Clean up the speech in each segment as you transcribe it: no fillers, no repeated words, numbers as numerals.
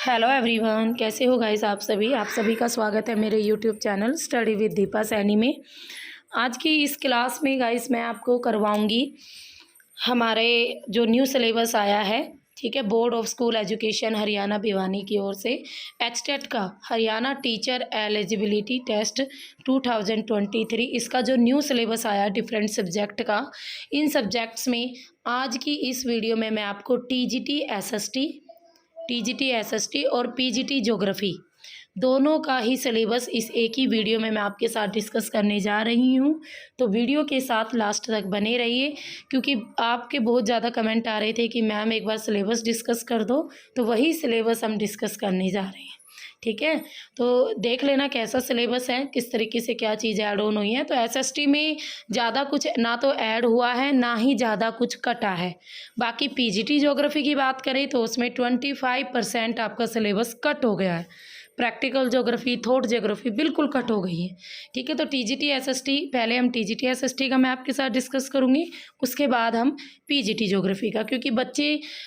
Hello everyone, कैसे हो guys आप सभी का स्वागत है मेरे YouTube channel study with Deepa Saini में। आज की इस क्लास में गाइस मैं आपको करवाऊंगी हमारे जो न्यू सिलेबस आया है, ठीक है, board of school education Haryana Bhiwani की ओर से एचटेट का हरियाणा टीचर एलिजिबिलिटी टेस्ट 2023, इसका जो न्यू सिलेबस आया डिफरेंट सब्जेक्ट का, इन सब्जेक्ट्स में आज की इस वीडियो में मैं आपको टीजीटी एसएसटी और पीजीटी ज्योग्राफी दोनों का ही सिलेबस इस एक ही वीडियो में मैं आपके साथ डिस्कस करने जा रही हूं। तो वीडियो के साथ लास्ट तक बने रहिए, क्योंकि आपके बहुत ज़्यादा कमेंट आ रहे थे कि मैम एक बार सिलेबस डिस्कस कर दो, तो वही सिलेबस हम डिस्कस करने जा रहे हैं। ठीक है, तो देख लेना कैसा सिलेबस है, किस तरीके से क्या चीज़ ऐड ऑन हुई है। तो एसएसटी में ज़्यादा कुछ ना तो ऐड हुआ है, ना ही ज़्यादा कुछ कटा है। बाकी पीजीटी ज्योग्राफी की बात करें तो उसमें 25% आपका सिलेबस कट हो गया है। प्रैक्टिकल ज्योग्राफी, थॉट ज्योग्राफी बिल्कुल कट हो गई है। ठीक है, तो टीजीटी एसएसटी, पहले हम टीजीटी एसएसटी का मैं आपके साथ डिस्कस करूँगी, उसके बाद हम पीजीटी ज्योग्राफी का, क्योंकि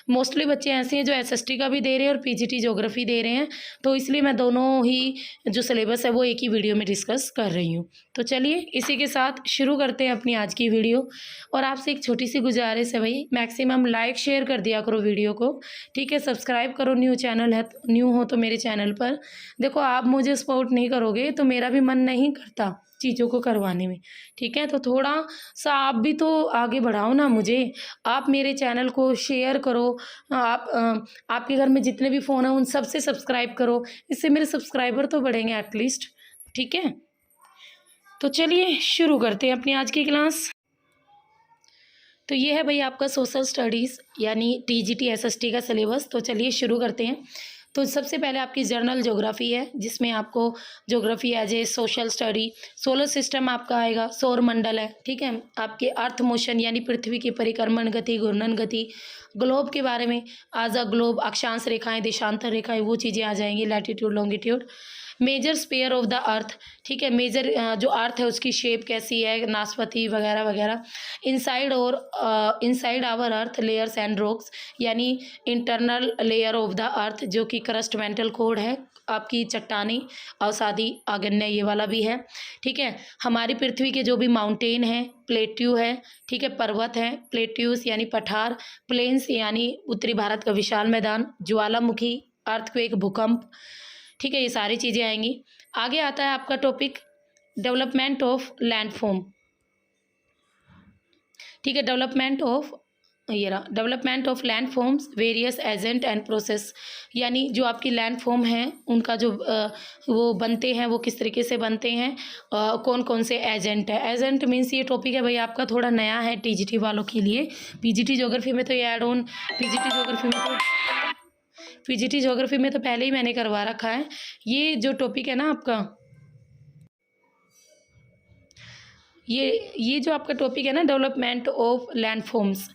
मोस्टली बच्चे ऐसे हैं जो एसएसटी का भी दे रहे हैं और पीजीटी ज्योग्राफी दे रहे हैं, तो इसलिए मैं दोनों ही जो सिलेबस है वो एक ही वीडियो में डिस्कस कर रही हूँ। तो चलिए इसी के साथ शुरू करते हैं अपनी आज की वीडियो। और आपसे एक छोटी सी गुजारिश है भाई, मैक्सिमम लाइक शेयर कर दिया करो वीडियो को। ठीक है, सब्सक्राइब करो, न्यू हो तो मेरे चैनल पर। देखो, आप मुझे सपोर्ट नहीं करोगे तो मेरा भी मन नहीं करता चीज़ों को करवाने में। ठीक है, तो थोड़ा सा आप भी तो आगे बढ़ाओ ना मुझे। आप मेरे चैनल को शेयर करो, आपके घर में जितने भी फ़ोन हैं उन सब से सब्सक्राइब करो, इससे मेरे सब्सक्राइबर तो बढ़ेंगे एटलीस्ट। ठीक है, तो चलिए शुरू करते हैं अपनी आज की क्लास। तो ये है भाई आपका सोशल स्टडीज़ यानी टीजीटी एसएसटी का सिलेबस। तो चलिए शुरू करते हैं। तो सबसे पहले आपकी जर्नल ज्योग्राफी है, जिसमें आपको geography as a social study, solar system आपका आएगा, सौर मंडल है। ठीक है, आपके अर्थ मोशन यानी पृथ्वी की परिक्रमण गति, घूर्णन गति, ग्लोब के बारे में, आज अ ग्लोब, अक्षांश रेखाएं, देशांतर रेखाएं, वो चीज़ें आ जाएंगी, latitude longitude. Major sphere of the earth, ठीक है, मेजर जो अर्थ है उसकी शेप कैसी है, नासपति वगैरह वगैरह। Inside our earth layers and rocks, यानी internal layer of the earth, जो कि क्रस्ट मेंटल कोड है, आपकी चट्टानी, अवसादी, आग्नेय, ये वाला भी है। ठीक है, हमारी पृथ्वी के जो भी माउंटेन है, प्लेट्यू है, ठीक है, पर्वत है, प्लेट्यूस यानी पठार, प्लेन्स यानी उत्तरी भारत का विशाल मैदान, ज्वालामुखी, अर्थक्वेक, भूकंप। ठीक है, ये सारी चीज़ें आएंगी। आगे आता है आपका टॉपिक डेवलपमेंट ऑफ लैंडफॉर्म। ठीक है, development of landforms, various agent and process, यानी जो आपकी लैंडफॉर्म हैं उनका जो वो बनते हैं, वो किस तरीके से बनते हैं, कौन कौन से एजेंट है। एजेंट मीन्स ये टॉपिक है भाई आपका थोड़ा नया है टीजीटी वालों के लिए। पीजीटी ज्योग्राफी में तो ये ऐड ऑन, पीजीटी ज्योग्राफी में तो पहले ही मैंने करवा रखा है। ये जो टॉपिक है ना आपका, ये जो आपका टॉपिक है ना डेवलपमेंट ऑफ लैंडफॉर्म्स,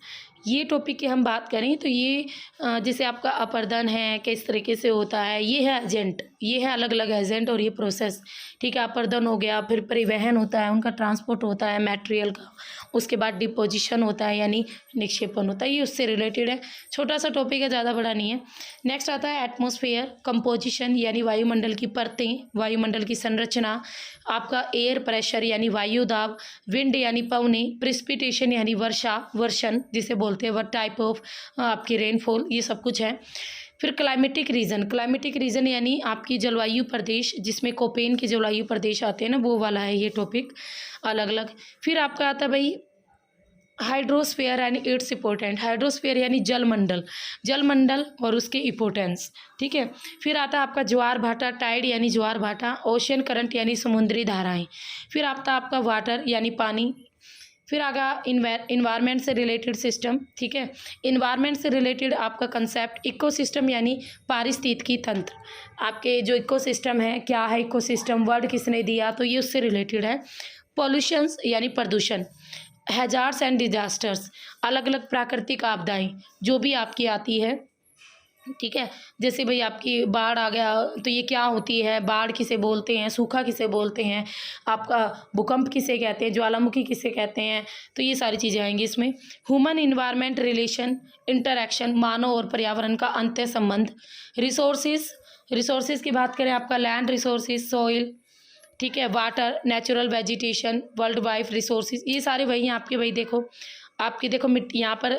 ये टॉपिक की हम बात करें तो ये जैसे आपका अपर्दन है, किस तरीके से होता है, ये है एजेंट, ये है अलग अलग एजेंट और ये प्रोसेस। ठीक है, अपर्दन हो गया, फिर परिवहन होता है, उनका ट्रांसपोर्ट होता है मटेरियल का, उसके बाद डिपोजिशन होता है यानी निक्षेपण होता है, ये उससे रिलेटेड है। छोटा सा टॉपिक है, ज़्यादा बड़ा नहीं है। नेक्स्ट आता है एटमॉस्फेयर कंपोजिशन, यानी वायुमंडल की परतें, वायुमंडल की संरचना, आपका एयर प्रेशर यानी वायु दाब, विंड यानी पवने, प्रिसिपिटेशन यानी वर्षण जिसे बोलते हैं, वह टाइप ऑफ आपकी रेनफॉल, ये सब कुछ है। फिर क्लाइमेटिक रीजन यानी आपकी जलवायु प्रदेश, जिसमें कोपेन के जलवायु प्रदेश आते हैं ना, वो वाला है ये टॉपिक अलग अलग। फिर आपका आता है भाई hydrosphere and it's important, hydrosphere यानी जलमंडल और उसके इंपॉर्टेंस। ठीक है, फिर आता है आपका ज्वार भाटा, टाइड यानी ज्वार भाटा, ओशियन करंट यानी समुद्री धाराएं। फिर आता है आपका वाटर यानी पानी। फिर आगा इन्वायरमेंट से रिलेटेड सिस्टम। ठीक है, इन्वायरमेंट से रिलेटेड आपका कंसेप्ट इकोसिस्टम यानी पारिस्थितिकी तंत्र, आपके जो इकोसिस्टम है, क्या है इकोसिस्टम, वर्ड किसने दिया, तो ये उससे रिलेटेड है। पॉल्यूशंस यानी प्रदूषण, हैजार्ड्स एंड डिजास्टर्स, अलग अलग प्राकृतिक आपदाएं जो भी आपकी आती है, ठीक है। जैसे भाई आपकी बाढ़ आ गया तो ये क्या होती है, बाढ़ किसे बोलते हैं, सूखा किसे बोलते हैं, आपका भूकंप किसे कहते हैं, ज्वालामुखी किसे कहते हैं, तो ये सारी चीज़ें आएंगी इसमें। ह्यूमन इन्वायरमेंट रिलेशन, इंटरैक्शन, मानव और पर्यावरण का अंतः संबंध। रिसोर्सेज की बात करें, आपका लैंड रिसोर्सेज, सॉइल, ठीक है, water, natural vegetation, world wide resources, ये सारे वही हैं आपके। भाई देखो आपकी, देखो मिट्टी यहाँ पर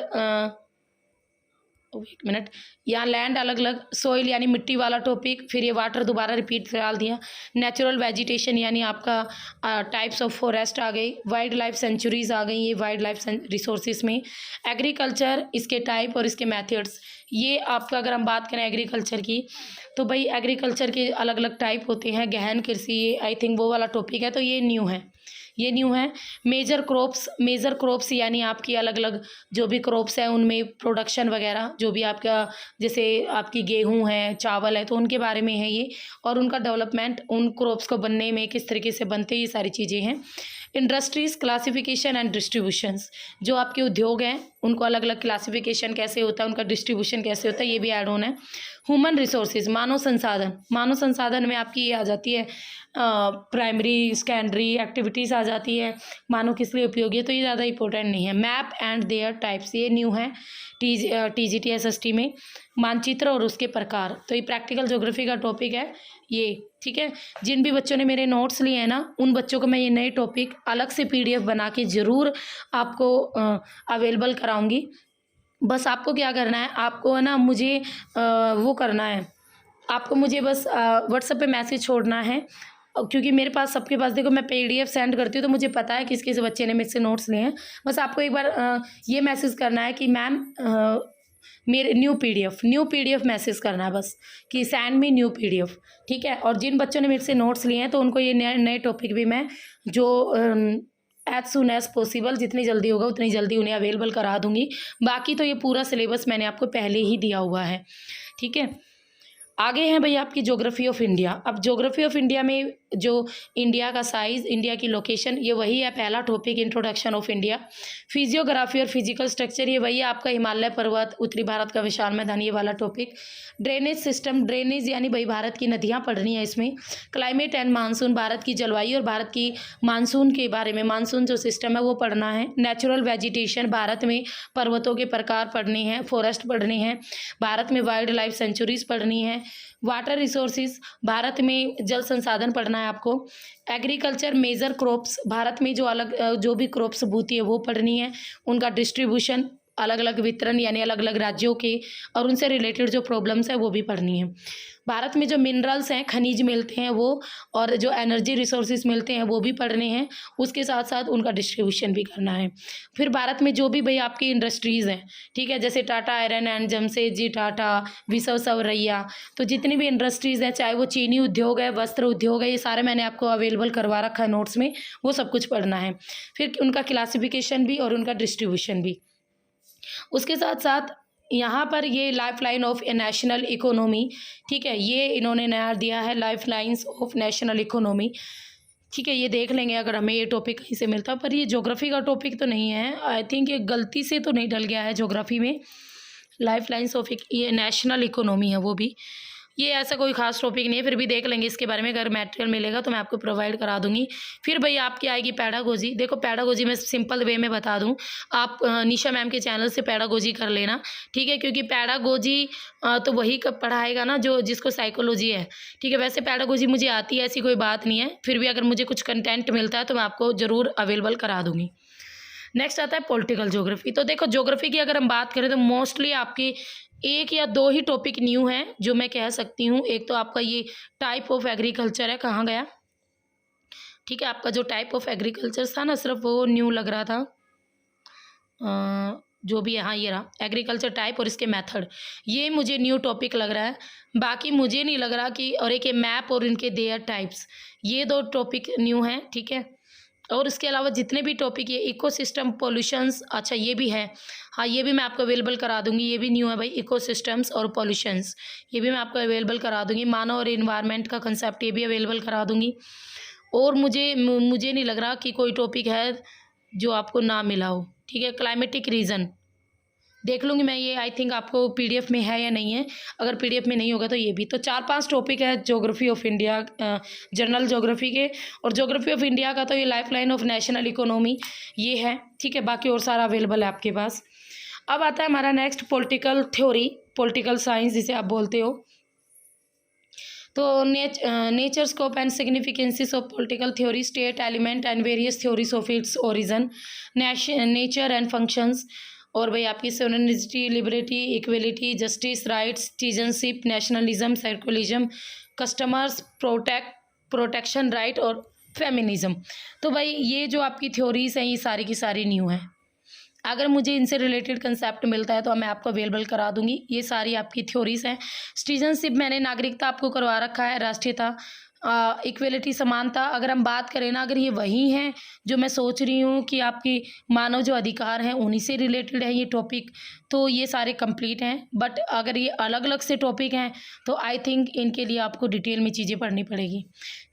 एक मिनट, यहाँ लैंड अलग अलग, सॉइल यानी मिट्टी वाला टॉपिक, फिर ये वाटर दोबारा रिपीट डाल दिया, नेचुरल वेजिटेशन यानी आपका टाइप्स ऑफ फॉरेस्ट आ गई, वाइल्ड लाइफ सेंचुरीज आ गई, ये वाइल्ड लाइफ रिसोर्सेज में। एग्रीकल्चर, इसके टाइप और इसके मेथड्स, ये आपका अगर हम बात करें एग्रीकल्चर की तो भाई एग्रीकल्चर के अलग अलग टाइप होते हैं। गहन कृषि, आई थिंक वो वाला टॉपिक है, तो ये न्यू है, ये न्यू है। मेजर क्रॉप्स यानी आपकी अलग अलग जो भी क्रॉप्स हैं उनमें प्रोडक्शन वगैरह, जो भी आपका जैसे आपकी गेहूं है, चावल है, तो उनके बारे में है ये, और उनका डेवलपमेंट, उन क्रॉप्स को बनने में किस तरीके से बनते हैं, ये सारी चीज़ें हैं। इंडस्ट्रीज, क्लासिफिकेशन एंड डिस्ट्रीब्यूशंस, जो आपके उद्योग हैं उनको अलग अलग क्लासिफिकेशन कैसे होता है, उनका डिस्ट्रीब्यूशन कैसे होता है, ये भी ऐड ऑन है। ह्यूमन रिसोर्सेज, मानव संसाधन में आपकी ये आ जाती है प्राइमरी सेकेंडरी एक्टिविटीज़ आ जाती है, मानव किस लिए उपयोगी है, तो ये ज़्यादा इंपॉर्टेंट नहीं है। मैप एंड देयर टाइप्स, ये न्यू है TGT SST में। मानचित्र और उसके प्रकार, तो ये प्रैक्टिकल ज्योग्राफी का टॉपिक है ये, ठीक है। जिन भी बच्चों ने मेरे नोट्स लिए हैं ना, उन बच्चों को मैं ये नए टॉपिक अलग से PDF बना के ज़रूर आपको अवेलेबल कराऊंगी। बस आपको क्या करना है, आपको है ना मुझे वो करना है, आपको मुझे बस व्हाट्सएप पे मैसेज छोड़ना है, क्योंकि मेरे पास सबके पास, देखो मैं PDF सेंड करती हूँ तो मुझे पता है किस किस बच्चे ने मेरे से नोट्स लिए हैं। बस आपको एक बार ये मैसेज करना है कि मैम मेरे न्यू PDF मैसेज करना है बस, कि सेंड मी न्यू PDF, ठीक है। और जिन बच्चों ने मेरे से नोट्स लिए हैं तो उनको ये नए टॉपिक भी मैं जो एज सुन एज पॉसिबल, जितनी जल्दी होगा उतनी जल्दी उन्हें अवेलेबल करा दूंगी। बाकी तो ये पूरा सिलेबस मैंने आपको पहले ही दिया हुआ है, ठीक है। आगे हैं भैया आपकी ज्योग्राफी ऑफ इंडिया। अब ज्योग्राफी ऑफ इंडिया में जो इंडिया का साइज़, इंडिया की लोकेशन, ये वही है पहला topic, introduction of India. Physiography और फिजिकल स्ट्रक्चर, ये वही है आपका हिमालय पर्वत, उत्तरी भारत का विशाल मैदान, ये वाला टॉपिक। ड्रेनेज सिस्टम, ड्रेनेज यानी भाई भारत की नदियाँ पढ़नी है इसमें। क्लाइमेट एंड मानसून, भारत की जलवायु और भारत की मानसून के बारे में, मानसून जो सिस्टम है वो पढ़ना है। नेचुरल वेजिटेशन, भारत में पर्वतों के प्रकार पढ़ने हैं, फॉरेस्ट पढ़ने हैं। भारत में वाइल्ड लाइफ सेंचुरीज पढ़नी है। वाटर रिसोर्सेज, भारत में जल संसाधन पढ़ना है आपको। एग्रीकल्चर, मेजर क्रॉप्स, भारत में जो अलग जो भी क्रॉप्स बोती है वो पढ़नी है। उनका डिस्ट्रीब्यूशन, अलग अलग वितरण यानी अलग अलग राज्यों के, और उनसे रिलेटेड जो प्रॉब्लम्स है वो भी पढ़नी है। भारत में जो मिनरल्स हैं, खनिज मिलते हैं वो, और जो एनर्जी रिसोर्सेज मिलते हैं वो भी पढ़ने हैं। उसके साथ साथ उनका डिस्ट्रीब्यूशन भी करना है। फिर भारत में जो भी भाई आपकी इंडस्ट्रीज़ हैं, ठीक है, जैसे टाटा आयरन एंड जमशेदजी टाटा, विश्व सौरैया, तो जितनी भी इंडस्ट्रीज़ हैं, चाहे वो चीनी उद्योग है, वस्त्र उद्योग है, ये सारे मैंने आपको अवेलेबल करवा रखा है नोट्स में, वो सब कुछ पढ़ना है। फिर उनका क्लासिफिकेशन भी और उनका डिस्ट्रीब्यूशन भी। उसके साथ साथ यहाँ पर ये life line of A national economy, ठीक है, ये इन्होंने नया दिया है, life lines of national economy, ठीक है। ये देख लेंगे अगर हमें ये टॉपिक कहीं से मिलता है, पर ये ज्योग्राफी का टॉपिक तो नहीं है, आई थिंक ये गलती से तो नहीं डल गया है ज्योग्राफी में। लाइफ लाइन्स ऑफ ये नेशनल इकोनॉमी है वो भी, ये ऐसा कोई खास टॉपिक नहीं है, फिर भी देख लेंगे इसके बारे में, अगर मटेरियल मिलेगा तो मैं आपको प्रोवाइड करा दूंगी। फिर भाई आपकी आएगी पैडागोजी। देखो पैडागोजी में सिंपल वे में बता दूं, आप निशा मैम के चैनल से पैडागोजी कर लेना, ठीक है, क्योंकि पैडागोजी तो वही पढ़ाएगा ना जो जिसको साइकोलॉजी है, ठीक है। वैसे पैडागोजी मुझे आती है, ऐसी कोई बात नहीं है, फिर भी अगर मुझे कुछ कंटेंट मिलता है तो मैं आपको ज़रूर अवेलेबल करा दूँगी। नेक्स्ट आता है पॉलिटिकल ज्योग्राफी। तो देखो ज्योग्राफी की अगर हम बात करें तो मोस्टली आपकी एक या दो ही टॉपिक न्यू हैं जो मैं कह सकती हूँ। एक तो आपका ये टाइप ऑफ एग्रीकल्चर है, कहाँ गया, ठीक है, आपका जो टाइप ऑफ एग्रीकल्चर था ना, सिर्फ वो न्यू लग रहा था, जो भी यहाँ ये रहा एग्रीकल्चर टाइप और इसके मेथड, ये मुझे न्यू टॉपिक लग रहा है। बाकी मुझे नहीं लग रहा कि, और एक ये मैप और इनके देयर टाइप्स, ये दो टॉपिक न्यू हैं, ठीक है। और इसके अलावा जितने भी टॉपिक, ये इकोसिस्टम, पॉल्यूशंस, अच्छा ये भी है, हाँ ये भी मैं आपको अवेलेबल करा दूंगी, ये भी न्यू है भाई, इकोसिस्टम्स और पॉल्यूशंस, ये भी मैं आपको अवेलेबल करा दूंगी। मानव और इन्वायरमेंट का कंसेप्ट, ये भी अवेलेबल करा दूंगी। और मुझे नहीं लग रहा कि कोई टॉपिक है जो आपको ना मिला हो, ठीक है। क्लाइमेटिक रीजन, देख लूँगी मैं ये, आई थिंक आपको पीडीएफ में है या नहीं है, अगर पीडीएफ में नहीं होगा तो ये भी। तो 4-5 टॉपिक है geography of India, general geography के, और ज्योग्राफी ऑफ इंडिया का तो ये life line of national economy ये है, ठीक है। बाकी और सारा अवेलेबल है आपके पास। अब आता है हमारा next political theory, political science जिसे आप बोलते हो। तो nature scope and significances of political theory, state element and various theories of its origin, nature and functions, और भाई आपकी sovereignty, liberty, equality, justice, rights, citizenship, nationalism, secularism, customers, protection right और feminism. तो भाई ये जो आपकी थ्योरीज हैं ये सारी की सारी न्यू हैं। अगर मुझे इनसे रिलेटेड कंसेप्ट मिलता है तो मैं आपको अवेलेबल करा दूंगी। ये सारी आपकी थ्योरीज हैं। सिटीजनशिप मैंने नागरिकता आपको करवा रखा है, राष्ट्रीयता, इक्वलिटी समानता, अगर हम बात करें ना, अगर ये वही हैं जो मैं सोच रही हूँ कि आपकी मानव जो अधिकार हैं उन्हीं से रिलेटेड है ये टॉपिक, तो ये सारे कंप्लीट हैं। बट अगर ये अलग अलग से टॉपिक हैं तो आई थिंक इनके लिए आपको डिटेल में चीज़ें पढ़नी पड़ेगी।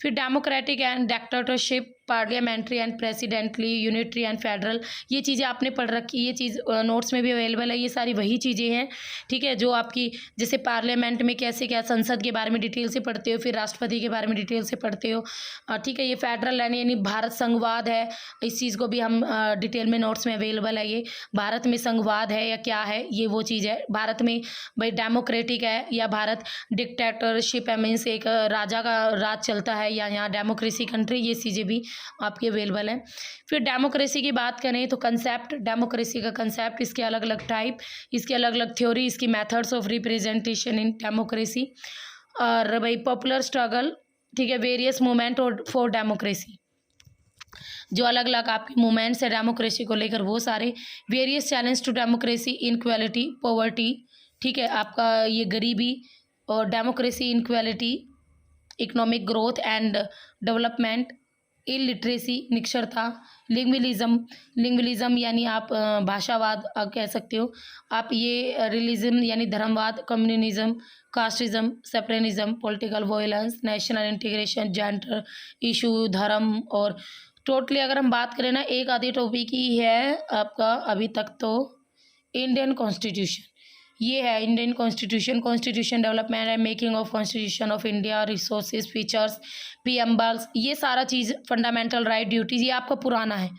फिर democratic and dictatorship, parliamentary and presidential, unitary and federal, ये चीज़ें आपने पढ़ रखी, ये चीज़ नोट्स में भी अवेलेबल है। ये सारी वही चीज़ें हैं, ठीक है, जो आपकी जैसे पार्लियामेंट में कैसे क्या, संसद के बारे में डिटेल से पढ़ते हो, फिर राष्ट्रपति के बारे में डिटेल से पढ़ते हो, ठीक है। ये फेडरल यानी भारत संघवाद है, इस चीज़ को भी हम डिटेल में नोट्स में अवेलेबल है। ये भारत में संघवाद है या क्या है, ये वो चीज़ है। भारत में भाई डेमोक्रेटिक है या भारत डिक्टेटरशिप है, मीन्स एक राजा का राज चलता है, या यहाँ डेमोक्रेसी कंट्री, ये चीज़ें भी आपके अवेलेबल हैं। फिर डेमोक्रेसी की बात करें तो कंसेप्ट, डेमोक्रेसी का कंसेप्ट, इसके अलग अलग टाइप, इसके अलग अलग थ्योरी, इसकी methods of representation in democracy, और भाई पॉपुलर स्ट्रगल, ठीक है, वेरियस मूवमेंट और फॉर डेमोक्रेसी, जो अलग अलग आपके मूवमेंट्स है डेमोक्रेसी को लेकर वो सारे, various challenge to democracy, inequality, poverty, ठीक है, आपका ये गरीबी, और democracy, inequality, economic growth and development, illiteracy, निरक्षरता, लिंग्विलिज्म यानी आप भाषावाद आप कह सकते हो आप, ये रिलीजन यानी धर्मवाद, communism, casteism, separatism, political violence, national integration, gender issue, धर्म, और टोटली अगर हम बात करें ना, एक आधी टॉपिक ही है आपका अभी तक तो इंडियन कॉन्स्टिट्यूशन, ये है Indian constitution, constitution development and making of constitution of India, resources, features, preambles, ये सारा चीज़, फंडामेंटल राइट, ड्यूटीज़, ये आपका पुराना है,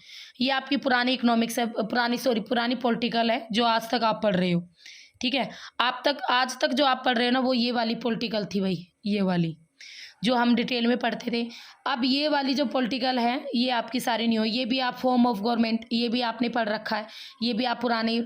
ये आपकी पुरानी इकोनॉमिक्स है, पुरानी पॉलिटिकल है जो आज तक आप पढ़ रहे हो, ठीक है। आज तक जो आप पढ़ रहे हो ना वो ये वाली पॉलिटिकल थी भाई, ये वाली जो हम डिटेल में पढ़ते थे। अब ये वाली जो पॉलिटिकल है ये आपकी सारी नहीं हो, ये भी आप फॉर्म ऑफ गवर्नमेंट, ये भी आपने पढ़ रखा है, ये भी आप पुराने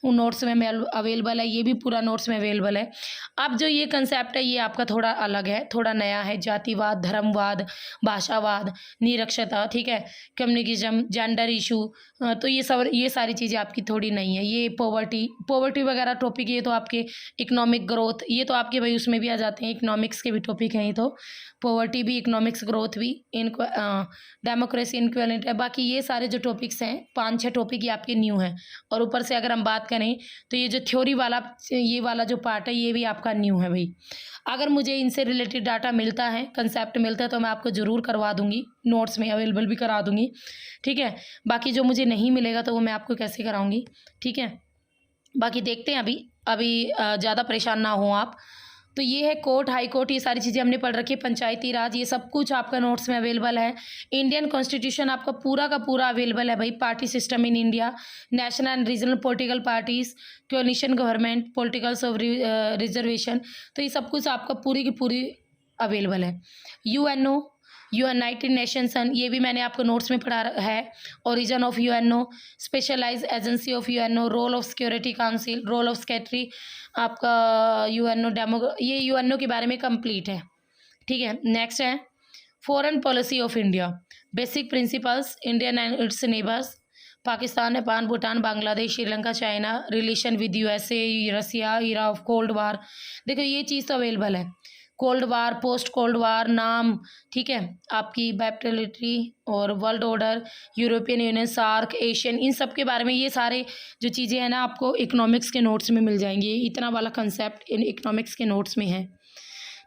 नोट्स में अवेलेबल है, ये भी पूरा नोट्स में अवेलेबल है। अब जो ये कंसेप्ट है ये आपका थोड़ा अलग है, थोड़ा नया है, जातिवाद, धर्मवाद, भाषावाद, निरक्षरता, ठीक है, कम्युनिज्म, जेंडर इशू, तो ये सारी चीज़ें आपकी थोड़ी नहीं है। ये पॉवर्टी वगैरह टॉपिक, ये तो आपके इकोनॉमिक ग्रोथ, ये तो आपके भाई उसमें भी आ जाते हैं, इकोनॉमिक्स के भी टॉपिक हैं, तो पॉवर्टी भी, इकोनॉमिक्स ग्रोथ भी, इनको डेमोक्रेसी, इनक्वालिटी, बाकी ये सारे जो टॉपिक्स हैं 5-6 टॉपिक ये आपके न्यू हैं। और ऊपर से अगर हम बात करें तो ये जो थ्योरी वाला, ये वाला जो पार्ट है ये भी आपका न्यू है भाई। अगर मुझे इनसे रिलेटेड डाटा मिलता है, कंसेप्ट मिलता है, तो मैं आपको ज़रूर करवा दूंगी, नोट्स में अवेलेबल भी करा दूंगी, ठीक है। बाकी जो मुझे नहीं मिलेगा तो वो मैं आपको कैसे कराऊंगी, ठीक है। बाकी देखते हैं, अभी ज़्यादा परेशान ना हो आप। तो ये है कोर्ट, हाई कोर्ट, ये सारी चीज़ें हमने पढ़ रखी है, पंचायती राज, ये सब कुछ आपका नोट्स में अवेलेबल है। इंडियन कॉन्स्टिट्यूशन आपका पूरा का पूरा अवेलेबल है भाई, party system in India, national and regional political parties, coalition government, politicals of reservation, तो ये सब कुछ आपका पूरी की पूरी अवेलेबल है। यूएनओ, यूनाइटेड नेशंस, ये भी मैंने आपको नोट्स में पढ़ा है। Origin of UNO, specialised agency of UNO, role of security council, role of secretary आपका यूएनओ, ये यूएनओ के बारे में कंप्लीट है, ठीक है। नेक्स्ट है foreign policy of India, basic principles, Indian and its neighbours, Pakistan, Nepal, Bhutan, Bangladesh, Sri Lanka, China, relation with USA, Russia, era of cold war, देखो ये चीज़ तो अवेलेबल है, cold war, post cold war, नाम, ठीक है, आपकी बाइपोलैरिटी और world order, European Union, SAARC, Asian, इन सब के बारे में ये सारे जो चीज़ें हैं ना आपको इकोनॉमिक्स के नोट्स में मिल जाएंगी। इतना वाला कंसेप्ट इन इकोनॉमिक्स के नोट्स में है,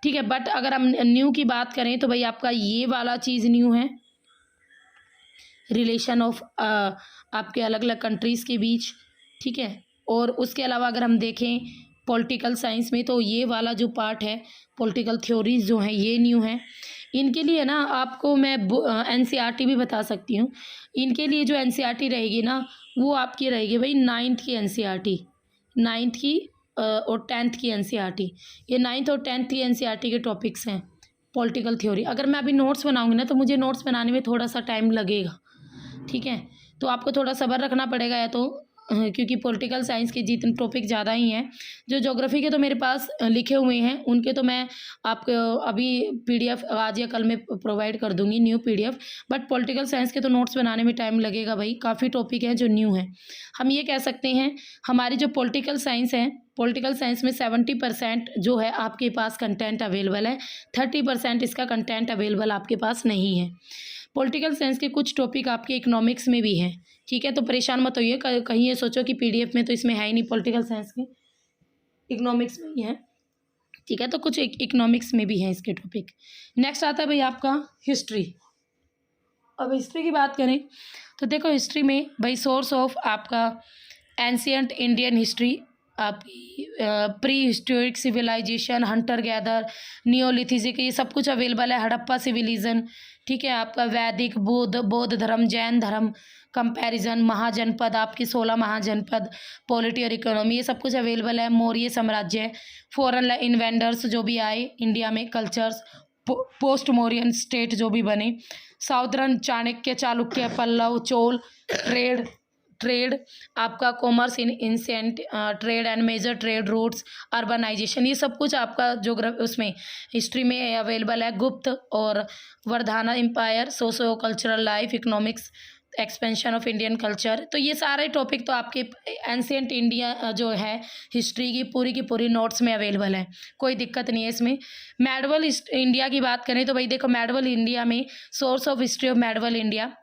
ठीक है। बट अगर हम न्यू की बात करें तो भाई आपका ये वाला चीज़ न्यू है, रिलेशन ऑफ आपके अलग अलग कंट्रीज़ के बीच, ठीक है, और उसके अलावा अगर हम देखें पॉलिटिकल साइंस में, तो ये वाला जो पार्ट है पॉलिटिकल थ्योरीज जो हैं ये न्यू है। इनके लिए ना आपको मैं एनसीईआरटी भी बता सकती हूँ। इनके लिए जो एनसीईआरटी रहेगी ना वो आपकी रहेगी भाई 9th की एनसीईआरटी, 9th की और 10th की एनसीईआरटी। ये 9th और 10th की एनसीईआरटी के टॉपिक्स हैं पॉलिटिकल थ्योरी। अगर मैं अभी नोट्स बनाऊंगी ना तो मुझे नोट्स बनाने में थोड़ा सा टाइम लगेगा, ठीक है, तो आपको थोड़ा सब्र रखना पड़ेगा। या तो क्योंकि पॉलिटिकल साइंस के जितने टॉपिक ज़्यादा ही हैं, जो ज्योग्राफी के तो मेरे पास लिखे हुए हैं उनके तो मैं आपको अभी पीडीएफ आज या कल में प्रोवाइड कर दूंगी, new PDF. But political science के तो नोट्स बनाने में टाइम लगेगा भाई, काफ़ी टॉपिक हैं जो न्यू हैं। हम ये कह सकते हैं हमारी जो पॉलिटिकल साइंस है, पॉलिटिकल साइंस में 70% जो है आपके पास कंटेंट अवेलेबल है, 30% इसका कंटेंट अवेलेबल आपके पास नहीं है। पॉलिटिकल साइंस के कुछ टॉपिक आपके इकोनॉमिक्स में भी हैं, ठीक है, तो परेशान मत होइए कहीं ये सोचो कि पीडीएफ में तो इसमें है ही नहीं, पॉलिटिकल साइंस के इकोनॉमिक्स में ही है, ठीक है, तो कुछ इकोनॉमिक्स में भी हैं इसके टॉपिक। नेक्स्ट आता है भाई आपका हिस्ट्री। अब हिस्ट्री की बात करें तो देखो हिस्ट्री में भाई सोर्स ऑफ आपका एंशियंट इंडियन हिस्ट्री, आपकी prehistoric civilisation, hunter gather, neolithic, ये सब कुछ अवेलेबल है। हड़प्पा सिविलिजन, ठीक है, आपका वैदिक, बौद्ध धर्म, जैन धर्म, कंपैरिजन, महाजनपद, आपकी 16 महाजनपद, पॉलिटी और इकोनॉमी, ये सब कुछ अवेलेबल है। मौर्य साम्राज्य, फॉरेन इन्वेंडर्स जो भी आए इंडिया में, कल्चर्स, पोस्ट मौर्यन स्टेट जो भी बने, साउदर्न चाणक्य, चालुक्य, पल्लव, चोल, ट्रेड आपका commerce in ancient trade and major trade routes, urbanisation, ये सब कुछ आपका जोग्राफी उसमें हिस्ट्री में अवेलेबल है। गुप्त और Vardhana empire, socio cultural life, economics, expansion of Indian culture, तो ये सारे टॉपिक तो आपके एंशियंट इंडिया जो है हिस्ट्री की पूरी नोट्स में अवेलेबल है, कोई दिक्कत नहीं है इसमें। मेडिवल इंडिया की बात करें तो भाई देखो मेडिवल इंडिया में source of history of medieval India,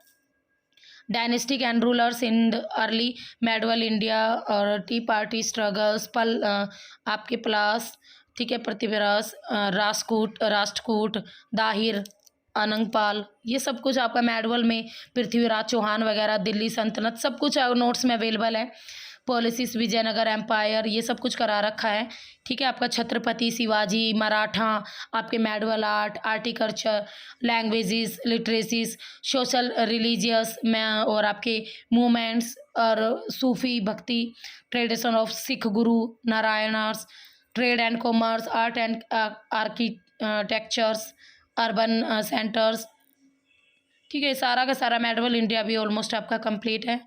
dynastic and rulers in early medieval India और टी पार्टी स्ट्रगल्स, आपके प्लास, ठीक है, पृथ्वीराज, राष्ट्रकूट, दाहिर, अनंगपाल, ये सब कुछ आपका मेडिवल में, पृथ्वीराज चौहान वगैरह, दिल्ली सल्तनत, सब कुछ नोट्स में अवेलेबल है। पॉलिसीज, विजयनगर एम्पायर, ये सब कुछ करा रखा है, ठीक है, आपका छत्रपति शिवाजी, मराठा, आपके medieval art, architecture, languages, literacies, social religious में, और आपके मूवमेंट्स और सूफी भक्ति, ट्रेडिशन ऑफ सिख गुरु नारायणास, trade and commerce, art and architectures, urban centres, ठीक है, सारा का सारा मेडिवल इंडिया भी ऑलमोस्ट आपका कंप्लीट है।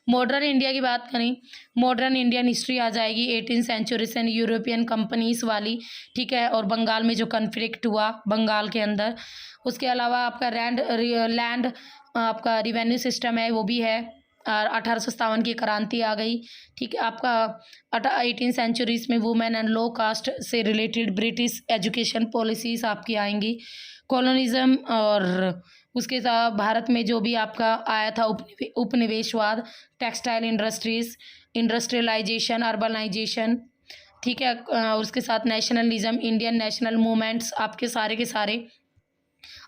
मॉडर्न इंडिया की बात करें, मॉडर्न इंडियन हिस्ट्री आ जाएगी 18th सेंचुरी से, यूरोपियन कंपनीज वाली, ठीक है, और बंगाल में जो कन्फ्लिक्ट हुआ बंगाल के अंदर, उसके अलावा आपका लैंड आपका रिवेन्यू सिस्टम है वो भी है, और 1857 की क्रांति आ गई, ठीक है, आपका 18th सेंचुरीज में वुमेन एंड लो कास्ट से रिलेटेड ब्रिटिश एजुकेशन पॉलिसीज आपकी आएंगी। कॉलोनिज्म और उसके साथ भारत में जो भी आपका आया था उपनिवेशवाद, टेक्सटाइल इंडस्ट्रीज, इंडस्ट्रियलाइजेशन, अर्बनाइजेशन, ठीक है, और उसके साथ नेशनलिज्म, इंडियन नेशनल मूवमेंट्स, आपके सारे के सारे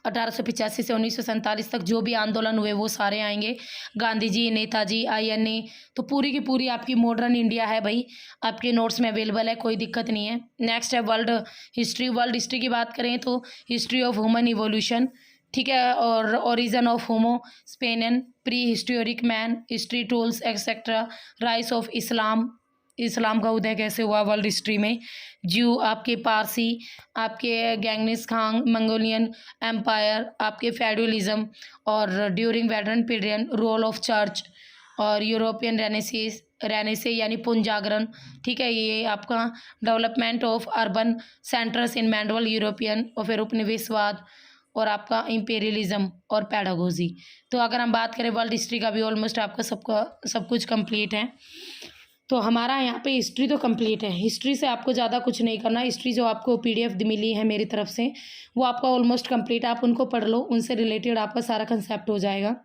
1885 से 1947 तक जो भी आंदोलन हुए वो सारे आएंगे। गांधी जी, नेताजी, INA, तो पूरी की पूरी आपकी मॉडर्न इंडिया है भाई, आपके नोट्स में अवेलेबल है, कोई दिक्कत नहीं है। नेक्स्ट है वर्ल्ड हिस्ट्री। वर्ल्ड हिस्ट्री की बात करें तो हिस्ट्री ऑफ ह्यूमन इवोल्यूशन, ठीक है, और origin of homo sapiens, pre historic man, history tools etcetera, rise of Islam, Islam का उदय कैसे हुआ वर्ल्ड हिस्ट्री में, ज्यू, आपके पारसी, आपके गेंगिस खान, मंगोलियन एम्पायर, आपके फेडरलिज्म, और ड्यूरिंग वेडरन पीरियड रोल ऑफ चर्च, और यूरोपियन रेनेसे यानी पुनर्जागरण, ठीक है, ये आपका development of urban centres in medieval European, और फिर उपनिवेशवाद, और आपका इम्पेरियलिज्म और पैडागोजी। तो अगर हम बात करें वर्ल्ड हिस्ट्री का भी ऑलमोस्ट आपका सब कुछ कंप्लीट है। तो हमारा यहाँ पे हिस्ट्री तो कंप्लीट है, हिस्ट्री से आपको ज़्यादा कुछ नहीं करना। हिस्ट्री जो आपको PDF मिली है मेरी तरफ से वो आपका ऑलमोस्ट कंप्लीट, आप उनको पढ़ लो, उनसे रिलेटेड आपका सारा कंसेप्ट हो जाएगा।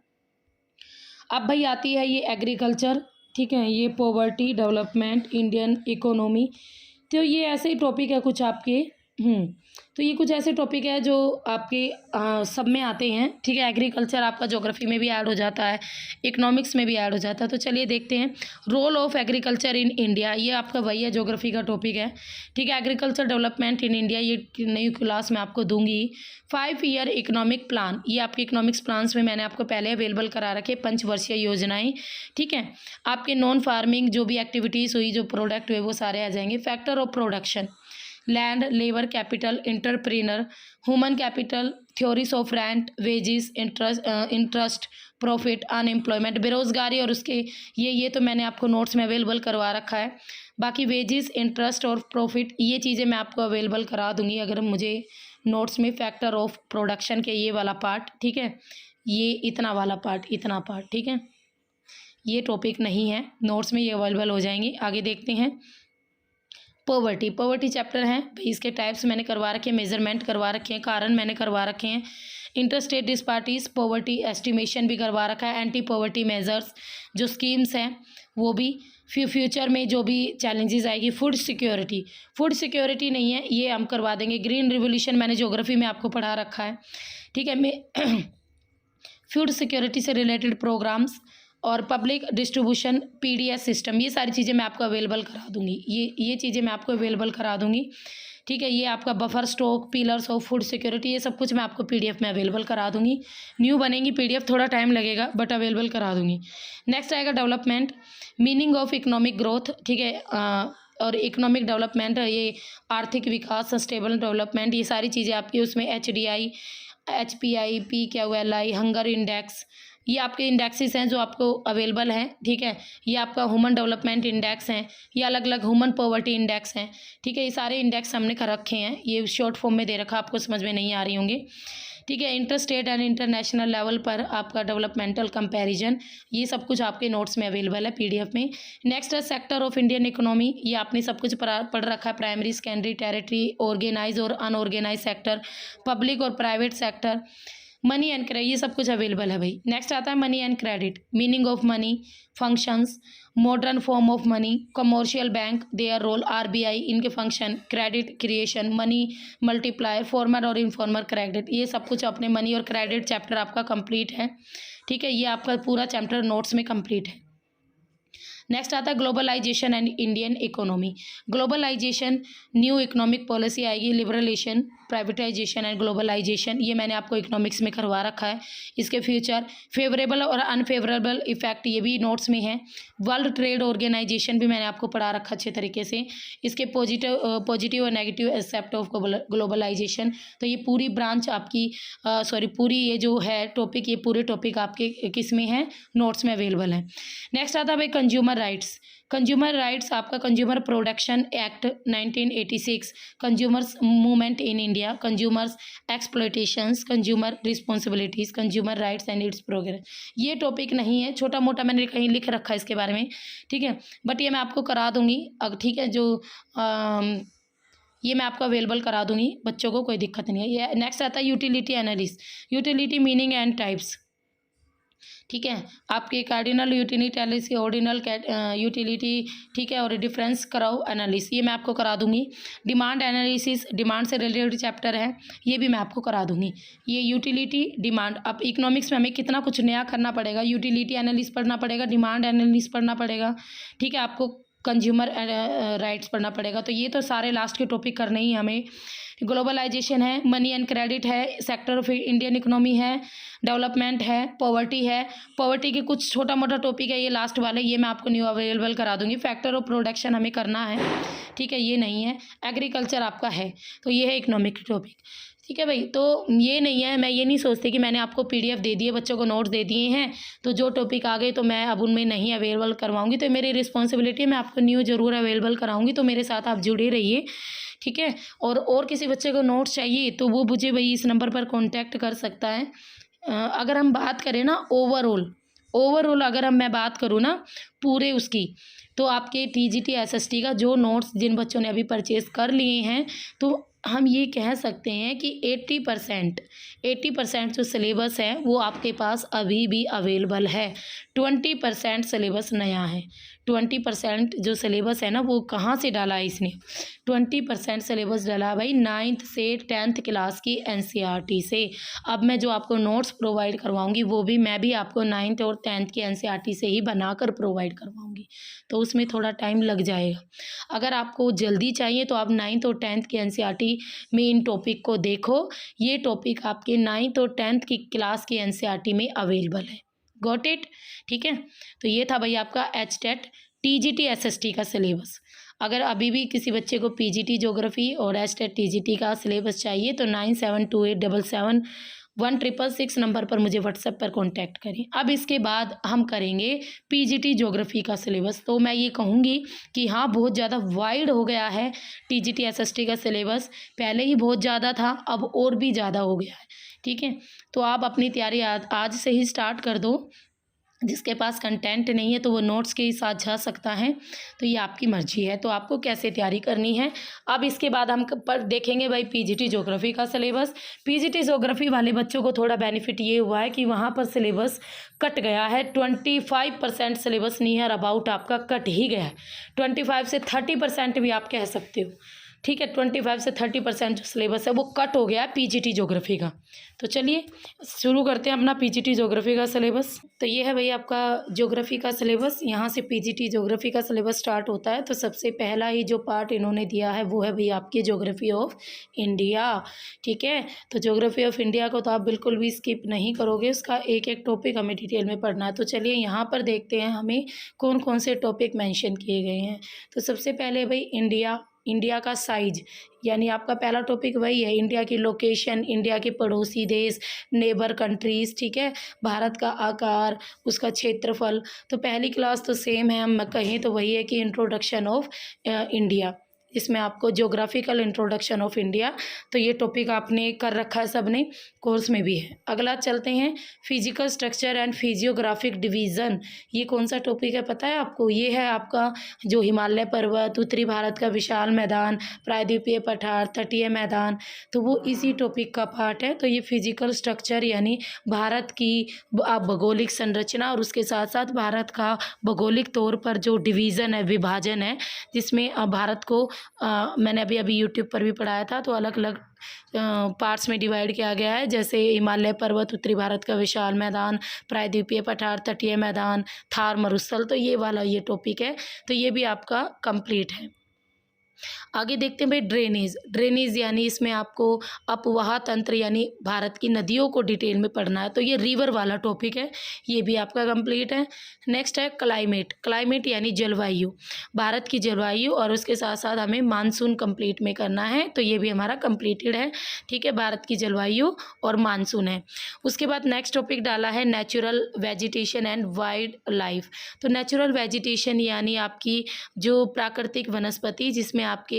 अब भाई आती है ये एग्रीकल्चर, ठीक है, ये पॉवर्टी, डेवलपमेंट, इंडियन इकोनॉमी, तो ये ऐसे ही टॉपिक है कुछ आपके तो ये कुछ ऐसे टॉपिक है जो आपके सब में आते हैं, ठीक है। एग्रीकल्चर आपका ज्योग्राफी में भी ऐड हो जाता है, इकोनॉमिक्स में भी ऐड हो जाता है। तो चलिए देखते हैं role of agriculture in India, ये आपका वही है, ज्योग्राफी का टॉपिक है, ठीक है। एग्रीकल्चर डेवलपमेंट इन इंडिया, ये नई क्लास में आपको दूंगी। 5 ईयर इकोनॉमिक प्लान, ये आपके इकोनॉमिक्स प्लान्स में मैंने आपको पहले अवेलेबल करा रखे, पंचवर्षीय योजनाएं, ठीक है। आपके नॉन फार्मिंग जो भी एक्टिविटीज़ हुई, जो प्रोडक्ट हुए, वो सारे आ जाएंगे। Factor of production, land, labour capital, entrepreneur, human capital, theories of rent, wages, interest, profit, unemployment, बेरोजगारी और उसके ये तो मैंने आपको नोट्स में अवेलेबल करवा रखा है। बाकी वेजेस, इंटरेस्ट और प्रॉफिट, ये चीज़ें मैं आपको अवेलेबल करा दूंगी अगर मुझे नोट्स में फैक्टर ऑफ प्रोडक्शन के ये वाला पार्ट, ठीक है, ये इतना वाला पार्ट, इतना पार्ट, ठीक है। ये टॉपिक नहीं है, नोट्स में ये अवेलेबल हो जाएंगे। आगे देखते हैं पॉवर्टी चैप्टर है भाई, इसके टाइप्स मैंने करवा रखे हैं, मेजरमेंट करवा रखे हैं, कारण मैंने करवा रखे हैं। इंटरस्टेट डिस्पार्टीज, पॉवर्टी एस्टिमेशन भी करवा रखा है, एंटी पॉवर्टी मेजर्स जो स्कीम्स हैं वो भी, फ्यूचर में जो भी चैलेंजेस आएगी। फूड सिक्योरिटी नहीं है, ये हम करवा देंगे। ग्रीन रिवोल्यूशन मैंने ज्योग्राफी में आपको पढ़ा रखा है, ठीक है। मैं फूड सिक्योरिटी से रिलेटेड प्रोग्राम्स और पब्लिक डिस्ट्रीब्यूशन, पीडीएस सिस्टम, ये सारी चीज़ें मैं आपको अवेलेबल करा दूंगी, ये चीज़ें मैं आपको अवेलेबल करा दूंगी, ठीक है। ये आपका buffer stock, pillars of food security, ये सब कुछ मैं आपको पीडीएफ में अवेलेबल करा दूंगी। न्यू बनेंगी पीडीएफ, थोड़ा टाइम लगेगा बट अवेलेबल करा दूंगी। नेक्स्ट आएगा development, meaning of economic growth, ठीक है। और इकोनॉमिक डेवलपमेंट, ये आर्थिक विकास, सस्टेनेबल डेवलपमेंट, ये सारी चीज़ें आपकी उसमें HDI, HPI, PQLI, hunger index, ये आपके इंडेक्सेस हैं जो आपको अवेलेबल हैं, ठीक है। ये आपका ह्यूमन डेवलपमेंट इंडेक्स हैं, ये अलग अलग ह्यूमन पॉवर्टी इंडेक्स हैं, ठीक है। ये सारे इंडेक्स हमने कर रखे हैं, ये शॉर्ट फॉर्म में दे रखा, आपको समझ में नहीं आ रही होंगे, ठीक है। इंटरस्टेट एंड इंटरनेशनल लेवल पर आपका डेवलपमेंटल कंपैरिजन, ये सब कुछ आपके नोट्स में अवेलेबल है पीडीएफ में। नेक्स्ट है सेक्टर ऑफ इंडियन इकोनॉमी, ये आपने सब कुछ पढ़ रखा है, प्राइमरी, सेकेंडरी, टेरिटरी, ऑर्गेनाइज और अनऑर्गेनाइज सेक्टर, पब्लिक और private sector, money and credit, ये सब कुछ अवेलेबल है भाई। नेक्स्ट आता है money and credit, meaning of money, functions, modern form of money, commercial bank, their role, RBI, इनके function, credit creation, money multiplier, former और इनफॉर्मर क्रेडिट, ये सब कुछ अपने मनी और क्रेडिट चैप्टर आपका कंप्लीट है, ठीक है। ये आपका पूरा चैप्टर नोट्स में कंप्लीट है। नेक्स्ट आता है globalisation and Indian economy, globalisation, new economic policy आएगी, लिबरलेशन, प्राइवेटाइजेशन एंड ग्लोबलाइजेशन, ये मैंने आपको इकोनॉमिक्स में करवा रखा है। इसके फ्यूचर, फेवरेबल और अनफेवरेबल इफेक्ट, ये भी नोट्स में है। वर्ल्ड ट्रेड ऑर्गेनाइजेशन भी मैंने आपको पढ़ा रखा अच्छे तरीके से। इसके पॉजिटिव और नेगेटिव एस्पेक्ट ऑफ ग्लोबलाइजेशन, तो ये पूरी ब्रांच आपकी पूरी ये जो है टॉपिक, ये पूरे टॉपिक आपके किस में है, नोट्स में अवेलेबल है। नेक्स्ट आता है भाई कंज्यूमर राइट्स आपका consumer protection act 1986, consumers movement in India, consumers exploitations, consumer responsibilities, consumer rights and its progress, ये टॉपिक नहीं है, छोटा मोटा मैंने कहीं लिख रखा है इसके बारे में, ठीक है। बट ये मैं आपको करा दूंगी अब, ठीक है। जो ये मैं आपको अवेलेबल करा दूंगी, बच्चों को कोई दिक्कत नहीं है। ये नेक्स्ट आता है utility analysis, utility meaning and types, ठीक है। आपके cardinal utility analysis, ordinal utility, ठीक है, और डिफरेंस कराओ एनालिसिस, ये मैं आपको करा दूंगी। डिमांड एनालिसिस, डिमांड से रिलेटेड चैप्टर है, ये भी मैं आपको करा दूंगी। ये यूटिलिटी, डिमांड, अब इकोनॉमिक्स में हमें कितना कुछ नया करना पड़ेगा, यूटिलिटी एनालिसिस पढ़ना पड़ेगा, डिमांड एनालिसिस पढ़ना पड़ेगा, ठीक है। आपको कंज्यूमर राइट्स पढ़ना पड़ेगा, तो ये तो सारे लास्ट के टॉपिक करने ही हमें। ग्लोबलाइजेशन है, मनी एंड क्रेडिट है, सेक्टर ऑफ इंडियन इकोनॉमी है, डेवलपमेंट है, पॉवर्टी के कुछ छोटा मोटा टॉपिक है, ये लास्ट वाले, ये मैं आपको न्यू अवेलेबल करा दूंगी। फैक्टर ऑफ प्रोडक्शन हमें करना है, ठीक है, ये नहीं है। एग्रीकल्चर आपका है, तो ये है इकोनॉमिक टॉपिक, ठीक है भाई। तो ये नहीं है, मैं ये नहीं सोचती कि मैंने आपको पीडीएफ दे दिए, बच्चों को नोट्स दे दिए हैं, तो जो टॉपिक आ गए तो मैं अब उनमें नहीं अवेलेबल करवाऊंगी, तो मेरी रिस्पॉन्सिबिलिटी है, मैं आपको न्यू ज़रूर अवेलेबल कराऊंगी, तो मेरे साथ आप जुड़े रहिए, ठीक है। और किसी बच्चे को नोट्स चाहिए तो वो मुझे भाई इस नंबर पर कॉन्टैक्ट कर सकता है। अगर हम बात करें ना ओवरऑल अगर मैं बात करूँ ना पूरे उसकी, तो आपके TGT SST का जो नोट्स जिन बच्चों ने अभी परचेज़ कर लिए हैं, तो हम ये कह सकते हैं कि 80% जो सिलेबस है वो आपके पास अभी भी अवेलेबल है। 20% सिलेबस नया है, 20% जो सिलेबस है ना वो कहाँ से डाला है इसने, 20% सिलेबस डाला है भाई 9th से 10th क्लास की NCERT से। अब मैं जो आपको नोट्स प्रोवाइड करवाऊंगी वो भी मैं भी आपको 9th और 10th की NCERT से ही बनाकर प्रोवाइड करवाऊंगी, तो उसमें थोड़ा टाइम लग जाएगा। अगर आपको जल्दी चाहिए तो आप 9th और 10th की NCERT में इन टॉपिक को देखो, ये टॉपिक आपके 9th और 10th की क्लास की NCERT में अवेलेबल है। Got it? ठीक है, तो ये था भाई आपका HTET TGT SST का सिलेबस। अगर अभी भी किसी बच्चे को PGT ज्योग्राफी और HTET TGT का सिलेबस चाहिए तो 9728771666 नंबर पर मुझे व्हाट्सएप पर कांटेक्ट करें। अब इसके बाद हम करेंगे PGT ज्योग्राफी का सिलेबस। तो मैं ये कहूँगी कि हाँ, बहुत ज़्यादा वाइड हो गया है TGT SST का सिलेबस, पहले ही बहुत ज़्यादा था, अब और भी ज़्यादा हो गया है। ठीक है, तो आप अपनी तैयारी आज से ही स्टार्ट कर दो। जिसके पास कंटेंट नहीं है तो वो नोट्स के ही साथ जा सकता है, तो ये आपकी मर्जी है, तो आपको कैसे तैयारी करनी है। अब इसके बाद हम पर देखेंगे भाई PGT ज्योग्राफी का सिलेबस। PGT ज्योग्राफी वाले बच्चों को थोड़ा बेनिफिट ये हुआ है कि वहाँ पर सिलेबस कट गया है, 25% सिलेबस नियर अबाउट आपका कट ही गया है, 25 से 30% भी आप कह सकते हो। ठीक है, 25 से 30% जो सिलेबस है वो कट हो गया है PGT ज्योग्राफी का। तो चलिए शुरू करते हैं अपना PGT ज्योग्राफी का सिलेबस। तो ये है भाई आपका ज्योग्राफी का सिलेबस, यहाँ से PGT ज्योग्राफी का सिलेबस स्टार्ट होता है। तो सबसे पहला ही जो पार्ट इन्होंने दिया है वो है भाई आपकी ज्योग्राफी ऑफ इंडिया। ठीक है, तो ज्योग्राफी ऑफ इंडिया को तो आप बिल्कुल भी स्किप नहीं करोगे, उसका एक एक टॉपिक हमें डिटेल में पढ़ना है। तो चलिए यहाँ पर देखते हैं हमें कौन कौन से टॉपिक मैंशन किए गए हैं। तो सबसे पहले भाई इंडिया का साइज, यानी आपका पहला टॉपिक वही है, इंडिया की लोकेशन, इंडिया के पड़ोसी देश, नेबर कंट्रीज़। ठीक है, भारत का आकार, उसका क्षेत्रफल। तो पहली क्लास तो सेम है, हम कहें तो वही है कि इंट्रोडक्शन ऑफ इंडिया, इसमें आपको ज्योग्राफिकल इंट्रोडक्शन ऑफ इंडिया, तो ये टॉपिक आपने कर रखा है, सबने कोर्स में भी है। अगला चलते हैं physical structure and physiographic division. ये कौन सा टॉपिक है पता है आपको? ये है आपका जो हिमालय पर्वत, उत्तरी भारत का विशाल मैदान, प्रायद्वीपीय पठार, तटीय मैदान, तो वो इसी टॉपिक का पार्ट है। तो ये फिजिकल स्ट्रक्चर यानी भारत की भौगोलिक संरचना और उसके साथ साथ भारत का भौगोलिक तौर पर जो डिवीज़न है, विभाजन है, जिसमें भारत को मैंने अभी यूट्यूब पर भी पढ़ाया था, तो अलग अलग पार्ट्स में डिवाइड किया गया है, जैसे हिमालय पर्वत, उत्तरी भारत का विशाल मैदान, प्रायद्वीपीय पठार, तटीय मैदान, थार मरुस्थल। तो ये वाला ये टॉपिक है, तो ये भी आपका कंप्लीट है। आगे देखते हैं भाई ड्रेनेज यानी इसमें आपको अपवाह तंत्र यानी भारत की नदियों को डिटेल में पढ़ना है, तो ये रिवर वाला टॉपिक है, ये भी आपका कंप्लीट है। नेक्स्ट है क्लाइमेट यानी जलवायु, भारत की जलवायु, और उसके साथ साथ हमें मानसून कंप्लीट में करना है, तो ये भी हमारा कंप्लीटेड है। ठीक है, भारत की जलवायु और मानसून है। उसके बाद नेक्स्ट टॉपिक डाला है natural vegetation and wild life. तो नेचुरल वेजिटेशन यानी आपकी जो प्राकृतिक वनस्पति, जिसमें आपके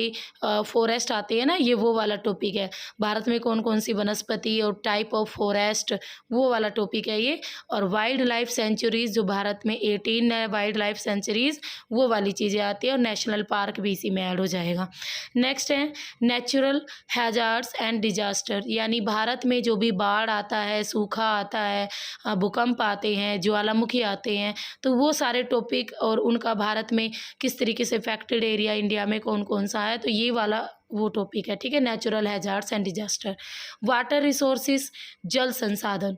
फॉरेस्ट आते हैं ना, ये वो वाला टॉपिक है। भारत में कौन कौन सी वनस्पति और टाइप ऑफ फॉरेस्ट, वो वाला टॉपिक है ये। और वाइल्ड लाइफ सेंचुरीज, जो भारत में 18 है वाइल्ड लाइफ सेंचुरीज, वो वाली चीज़ें आती है, और नेशनल पार्क भी इसी में ऐड हो जाएगा। नेक्स्ट है नेचुरल हैजार्ड्स एंड डिजास्टर, यानी भारत में जो भी बाढ़ आता है, सूखा आता है, भूकंप आते हैं, ज्वालामुखी आते हैं, तो वो सारे टॉपिक और उनका भारत में किस तरीके से अफेक्टेड एरिया इंडिया में कौन कौन सा है, तो ये वाला वो टॉपिक है। ठीक है, natural hazards and disaster. Water resources, जल संसाधन।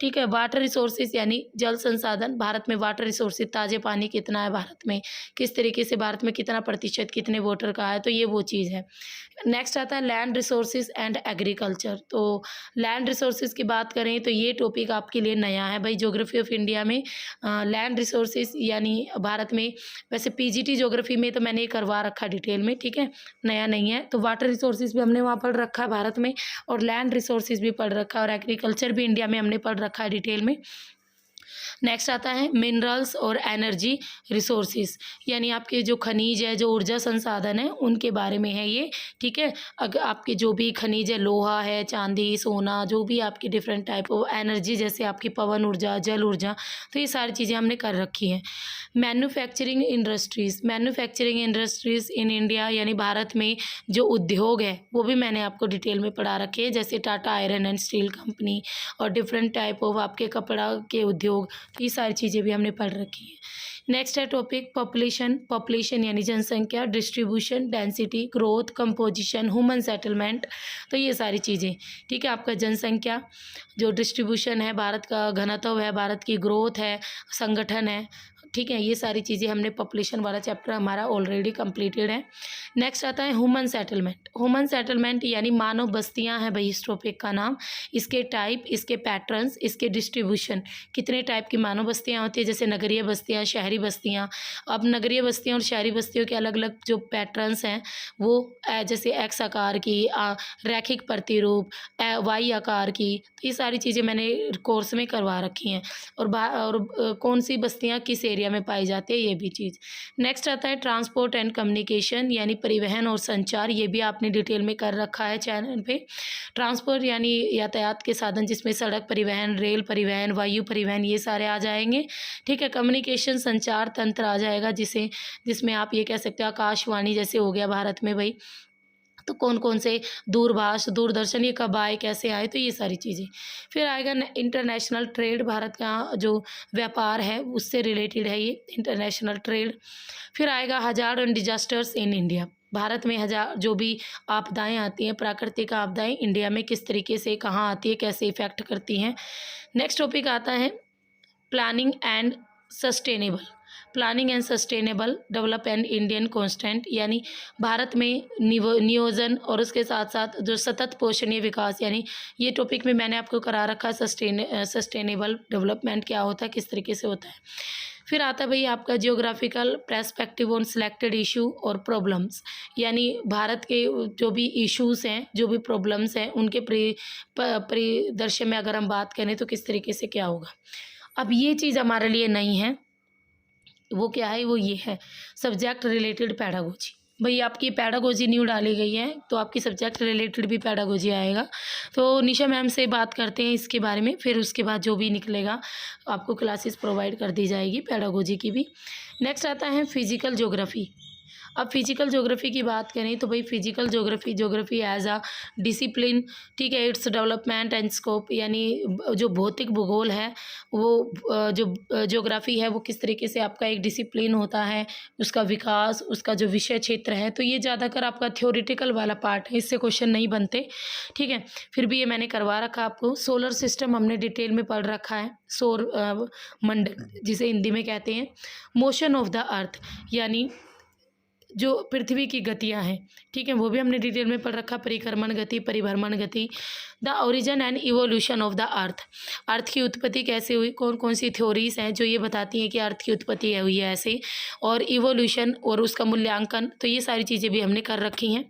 ठीक है, वाटर रिसोर्सेज यानी जल संसाधन, भारत में वाटर रिसोर्सेज, ताज़े पानी कितना है भारत में, किस तरीके से भारत में कितना प्रतिशत कितने वाटर का है, तो ये वो चीज़ है। नेक्स्ट आता है लैंड रिसोर्सेज एंड एग्रीकल्चर। तो लैंड रिसोर्सेज की बात करें तो ये टॉपिक आपके लिए नया है भाई ज्योग्राफी ऑफ इंडिया में। लैंड रिसोर्सेज यानी भारत में, वैसे PGT ज्योग्राफी में तो मैंने करवा रखा डिटेल में, ठीक है, नया नहीं है। तो वाटर रिसोर्सेज भी हमने वहाँ पढ़ रखा है भारत में, और लैंड रिसोर्सेज भी पढ़ रखा है, और एग्रीकल्चर भी इंडिया में हमने पढ़ रखा है डिटेल में। नेक्स्ट आता है मिनरल्स और एनर्जी रिसोर्सेज, यानी आपके जो खनिज है, जो ऊर्जा संसाधन है, उनके बारे में है ये। ठीक है, अगर आपके जो भी खनिज है, लोहा है, चांदी, सोना, जो भी आपकी डिफरेंट टाइप ऑफ एनर्जी, जैसे आपकी पवन ऊर्जा, जल ऊर्जा, तो ये सारी चीज़ें हमने कर रखी हैं। मैन्युफैक्चरिंग इंडस्ट्रीज़ इन इंडिया, यानी भारत में जो उद्योग है वो भी मैंने आपको डिटेल में पढ़ा रखे हैं, जैसे Tata iron and steel company, और डिफरेंट टाइप ऑफ आपके कपड़ा के उद्योग लोग, तो ये सारी चीज़ें भी हमने पढ़ रखी हैं। नेक्स्ट है टॉपिक पॉपुलेशन यानी जनसंख्या, distribution, density, growth, composition, human settlement, तो ये सारी चीज़ें। ठीक है, आपका जनसंख्या, जो डिस्ट्रीब्यूशन है, भारत का घनत्व है, भारत की ग्रोथ है, संगठन है, ठीक है, ये सारी चीज़ें हमने पॉपुलेशन वाला चैप्टर हमारा ऑलरेडी कंप्लीटेड है। नेक्स्ट आता है ह्यूमन सेटलमेंट यानी मानव बस्तियां हैं भाई इस टॉपिक का नाम। इसके टाइप, इसके पैटर्न्स, इसके डिस्ट्रीब्यूशन, कितने टाइप की मानव बस्तियां होती है, जैसे नगरीय बस्तियां, शहरी बस्तियां। अब नगरीय बस्तियां और शहरी बस्तियों के अलग अलग जो पैटर्न्स हैं वो जैसे एक्स आकार की, रैखिक प्रतिरूप, वाई आकार की, तो ये सारी चीज़ें मैंने कोर्स में करवा रखी हैं। और कौन सी बस्तियाँ किस एरिया में पाई जाती है, ये भी चीज़। नेक्स्ट आता है ट्रांसपोर्ट एंड कम्युनिकेशन यानी परिवहन और संचार, ये भी आपने डिटेल में कर रखा है चैनल पे। ट्रांसपोर्ट यानी यातायात के साधन, जिसमें सड़क परिवहन, रेल परिवहन, वायु परिवहन, ये सारे आ जाएंगे। ठीक है, कम्युनिकेशन संचार तंत्र आ जाएगा, जिसमें आप ये कह सकते हो आकाशवाणी जैसे हो गया भारत में भाई, तो कौन कौन से दूरभाष, दूरदर्शन, ये कब आए, कैसे आए, तो ये सारी चीज़ें। फिर आएगा इंटरनेशनल ट्रेड, भारत का जो व्यापार है उससे रिलेटेड है ये इंटरनेशनल ट्रेड। फिर आएगा hazard and disasters in India, Bharat में जो भी आपदाएं आती हैं, प्राकृतिक आपदाएं इंडिया में किस तरीके से कहाँ आती है, कैसे इफ़ेक्ट करती हैं। नेक्स्ट टॉपिक आता है planning and sustainable development Indian constant, यानी भारत में नियोजन और उसके साथ साथ जो सतत पोषणीय विकास, यानी ये टॉपिक में मैंने आपको करा रखा सस्टेनेबल डेवलपमेंट क्या होता है, किस तरीके से होता है। फिर आता है भाई आपका geographical perspective on selected issue और प्रॉब्लम्स, यानी भारत के जो भी इश्यूज़ हैं, जो भी प्रॉब्लम्स हैं, उनके परिदृश्य में अगर हम बात करें तो किस तरीके से क्या होगा। अब ये चीज़ हमारे लिए नहीं है, वो क्या है, वो ये है सब्जेक्ट रिलेटेड पैडागोजी। भाई आपकी पैडागोजी न्यू डाली गई है तो आपकी सब्जेक्ट रिलेटेड भी पैडागोजी आएगा। तो निशा मैम से बात करते हैं इसके बारे में, फिर उसके बाद जो भी निकलेगा आपको क्लासेस प्रोवाइड कर दी जाएगी पैडागोजी की भी। नेक्स्ट आता है फिजिकल ज्योग्राफी। अब फिजिकल ज्योग्राफी की बात करें तो भाई physical geography as a discipline, ठीक है, इट्स डेवलपमेंट एंड स्कोप, यानी जो भौतिक भूगोल है वो जो ज्योग्राफी है वो किस तरीके से आपका एक डिसिप्लिन होता है, उसका विकास, उसका जो विषय क्षेत्र है, तो ये ज़्यादातर आपका थ्योरेटिकल वाला पार्ट है, इससे क्वेश्चन नहीं बनते। ठीक है, फिर भी ये मैंने करवा रखा आपको। सोलर सिस्टम हमने डिटेल में पढ़ रखा है, सौर मंडल जिसे हिंदी में कहते हैं। मोशन ऑफ द अर्थ यानी जो पृथ्वी की गतियां हैं, ठीक है, वो भी हमने डिटेल में पढ़ रखा, परिक्रमण गति, परिभ्रमण गति। The origin and evolution of the अर्थ की उत्पत्ति कैसे हुई, कौन कौन सी थ्योरीज हैं जो ये बताती हैं कि अर्थ की उत्पत्ति हुई है ऐसे, और इवोल्यूशन और उसका मूल्यांकन, तो ये सारी चीज़ें भी हमने कर रखी हैं।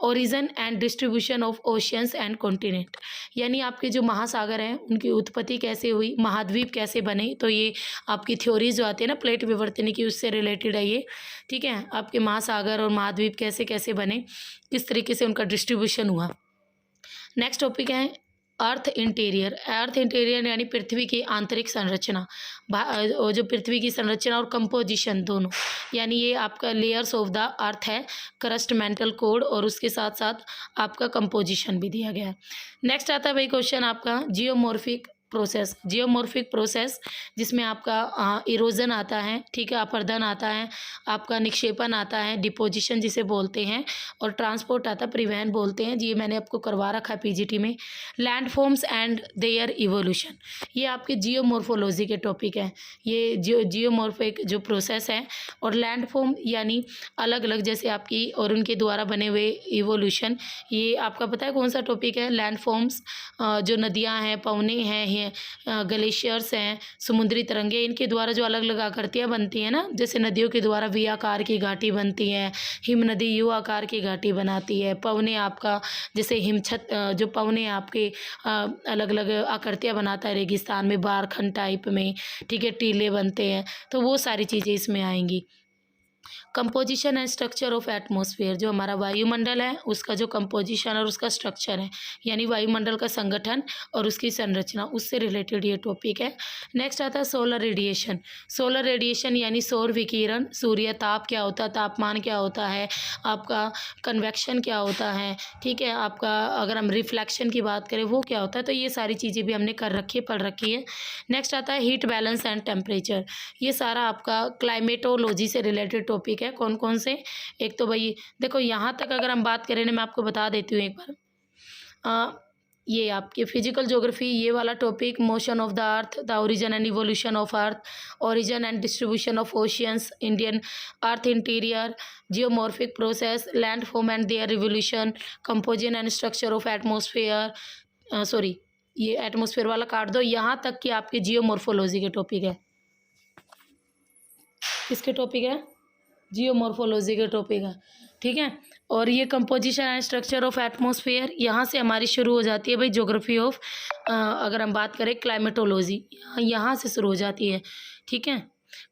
Origin and distribution of oceans and continent, यानी आपके जो महासागर हैं उनकी उत्पत्ति कैसे हुई, महाद्वीप कैसे बने, तो ये आपकी थ्योरीज जो आती है ना प्लेट विवर्तन की, उससे रिलेटेड है ये। ठीक है, आपके महासागर और महाद्वीप कैसे कैसे बने, किस तरीके से उनका डिस्ट्रीब्यूशन हुआ। नेक्स्ट टॉपिक है अर्थ इंटीरियर यानी पृथ्वी की आंतरिक संरचना, जो पृथ्वी की संरचना और कंपोजिशन दोनों, यानी ये आपका लेयर्स ऑफ द अर्थ है, क्रस्ट, मेंटल कोड, और उसके साथ साथ आपका कंपोजिशन भी दिया गया है। नेक्स्ट आता है भाई क्वेश्चन आपका जियोमॉर्फिक प्रोसेस, जिसमें आपका इरोजन आता है, ठीक है, अपरदन आता है, आपका निक्षेपण आता है, डिपोजिशन जिसे बोलते हैं, और ट्रांसपोर्ट आता है, परिवहन बोलते हैं। ये मैंने आपको करवा रखा है पीजीटी में। लैंडफॉर्म्स एंड देयर इवोल्यूशन, ये आपके जियोमॉर्फोलॉजी के टॉपिक हैं। ये जियोमॉर्फिक जो प्रोसेस है, और लैंडफॉर्म यानी अलग अलग जैसे आपकी और उनके द्वारा बने हुए इवोल्यूशन, ये आपका पता है कौन सा टॉपिक है। लैंडफॉर्म्स जो नदियाँ हैं, पवने हैं, ग्लेशियर्स हैं, समुद्री तरंगे, इनके द्वारा जो अलग अलग आकृतियाँ बनती हैं ना, जैसे नदियों के द्वारा वी आकार की घाटी बनती है, हिम नदी यू आकार की घाटी बनाती है, पवने आपका जैसे हिमछत जो पवने आपके अलग अलग आकृतियाँ बनाता है रेगिस्तान में, बारखंड टाइप में, ठीक है, टीले बनते हैं, तो वो सारी चीज़ें इसमें आएंगी। Composition and structure of atmosphere, जो हमारा वायुमंडल है उसका जो कंपोजिशन और उसका स्ट्रक्चर है, यानी वायुमंडल का संगठन और उसकी संरचना, उससे रिलेटेड ये टॉपिक है। नेक्स्ट आता है सोलर रेडिएशन। सोलर रेडिएशन यानी सौर विकिरण, सूर्य ताप क्या होता है, तापमान क्या होता है, आपका कन्वेक्शन क्या होता है, ठीक है, आपका अगर हम रिफ्लेक्शन की बात करें वो क्या होता है, तो ये सारी चीज़ें भी हमने कर रखी है, पढ़ रखी है। नेक्स्ट आता है हीट बैलेंस एंड टेम्परेचर। ये सारा आपका क्लाइमेटोलॉजी से रिलेटेड टॉपिक है। कौन कौन से, एक तो भाई देखो यहाँ तक अगर हम बात करें ना, मैं आपको बता देती हूँ एक बार, ये आपके फिजिकल ज्योग्राफी, ये वाला topic, motion of the earth, the origin and evolution of earth, origin and distribution of oceans, Indian earth interior, geomorphic process, land form and their revolution, composition and structure of atmosphere, sorry ये atmosphere वाला काट दो, यहाँ तक कि आपके geomorphology के topic है। किसके टॉपिक है? जियोमॉर्फोलॉजी के टॉपिक है, ठीक है। और ये composition and structure of atmosphere, यहाँ से हमारी शुरू हो जाती है भाई ज्योग्राफी ऑफ, अगर हम बात करें क्लाइमेटोलॉजी, यहाँ से शुरू हो जाती है, ठीक है।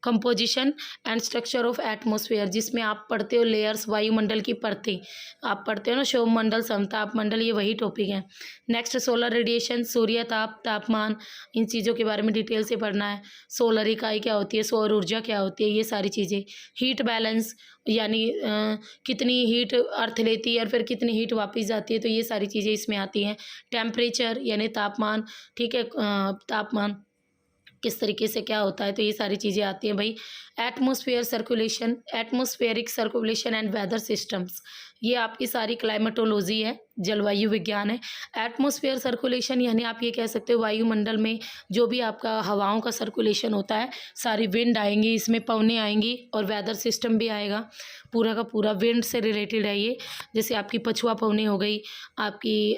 Composition and structure of atmosphere, जिसमें आप पढ़ते हो लेयर्स, वायुमंडल की परतें आप पढ़ते हो ना, शोभमंडल, समताप मंडल, ये वही टॉपिक है। नेक्स्ट सोलर रेडिएशन, सूर्य ताप, तापमान, इन चीज़ों के बारे में डिटेल से पढ़ना है। सोलर इकाई क्या होती है, सौर ऊर्जा क्या होती है, ये सारी चीज़ें। हीट बैलेंस यानी कितनी हीट अर्थ लेती है और फिर कितनी हीट वापस जाती है, तो ये सारी चीज़ें इसमें आती हैं। टेम्परेचर यानी तापमान, ठीक है, तापमान किस तरीके से क्या होता है, तो ये सारी चीज़ें आती हैं भाई। Atmosphere circulation, atmospheric circulation and weather systems, ये आपकी सारी क्लाइमेटोलॉजी है, जलवायु विज्ञान है। एटमॉस्फेयर सर्कुलेशन यानी आप ये कह सकते हो वायुमंडल में जो भी आपका हवाओं का सर्कुलेशन होता है, सारी विंड आएंगी इसमें, पवनें आएंगी, और वेदर सिस्टम भी आएगा, पूरा का पूरा विंड से रिलेटेड है ये। जैसे आपकी पछुआ पवनें हो गई, आपकी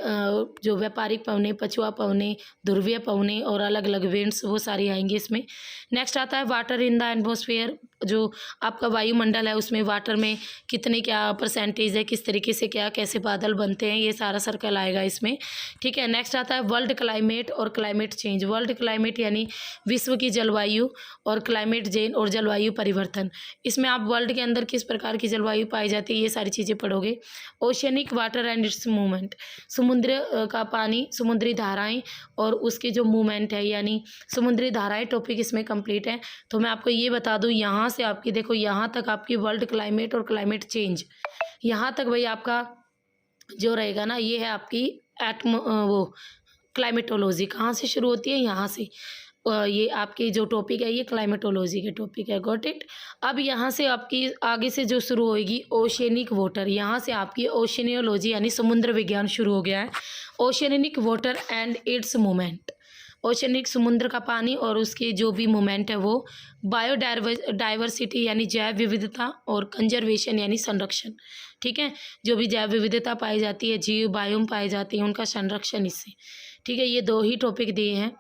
जो व्यापारिक पवनें, पछुआ पवनें, ध्रुवीय पवनें और अलग अलग विंड्स, वो सारी आएंगी इसमें। नेक्स्ट आता है वाटर इन द एटमॉस्फेयर, जो आपका वायुमंडल है उसमें वाटर में कितने क्या परसेंटेज है, किस तरीके से क्या कैसे बादल बनते हैं, ये सारा सर्कल आएगा इसमें, ठीक है। नेक्स्ट आता है वर्ल्ड क्लाइमेट और क्लाइमेट चेंज। वर्ल्ड क्लाइमेट यानी विश्व की जलवायु, और क्लाइमेट चेंज और जलवायु परिवर्तन, इसमें आप वर्ल्ड के अंदर किस प्रकार की जलवायु पाई जाती है, ये सारी चीज़ें पढ़ोगे। Oceanic water and it's movement, समुद्र का पानी, समुद्री धाराएँ और उसके जो मूवमेंट है, यानी समुद्री धाराएँ टॉपिक इसमें कंप्लीट है। तो मैं आपको ये बता दूँ, यहाँ से आपकी देखो यहाँ तक आपकी वर्ल्ड क्लाइमेट और क्लाइमेट चेंज, यहाँ तक भाई आपका जो रहेगा ना, ये है आपकी वो क्लाइमेटोलॉजी। कहाँ से शुरू होती है? यहाँ से। ये आपकी जो टॉपिक है ये क्लाइमेटोलॉजी के टॉपिक है, गॉट इट। अब यहाँ से आपकी आगे से जो शुरू होएगी ओशियनिक वाटर, यहाँ से आपकी ओशिनियोलॉजी यानी समुद्र विज्ञान शुरू हो गया है। Oceanic water and it's movement, oceanic समुद्र का पानी और उसकी जो भी मूवमेंट है वो। डाइवर्सिटी यानी जैव विविधता, और कंजर्वेशन यानी संरक्षण, ठीक है। जो भी जैव विविधता पाई जाती है, जीव बायोम पाए जाते हैं, उनका संरक्षण इससे, ठीक है। ये दो ही टॉपिक दिए हैं।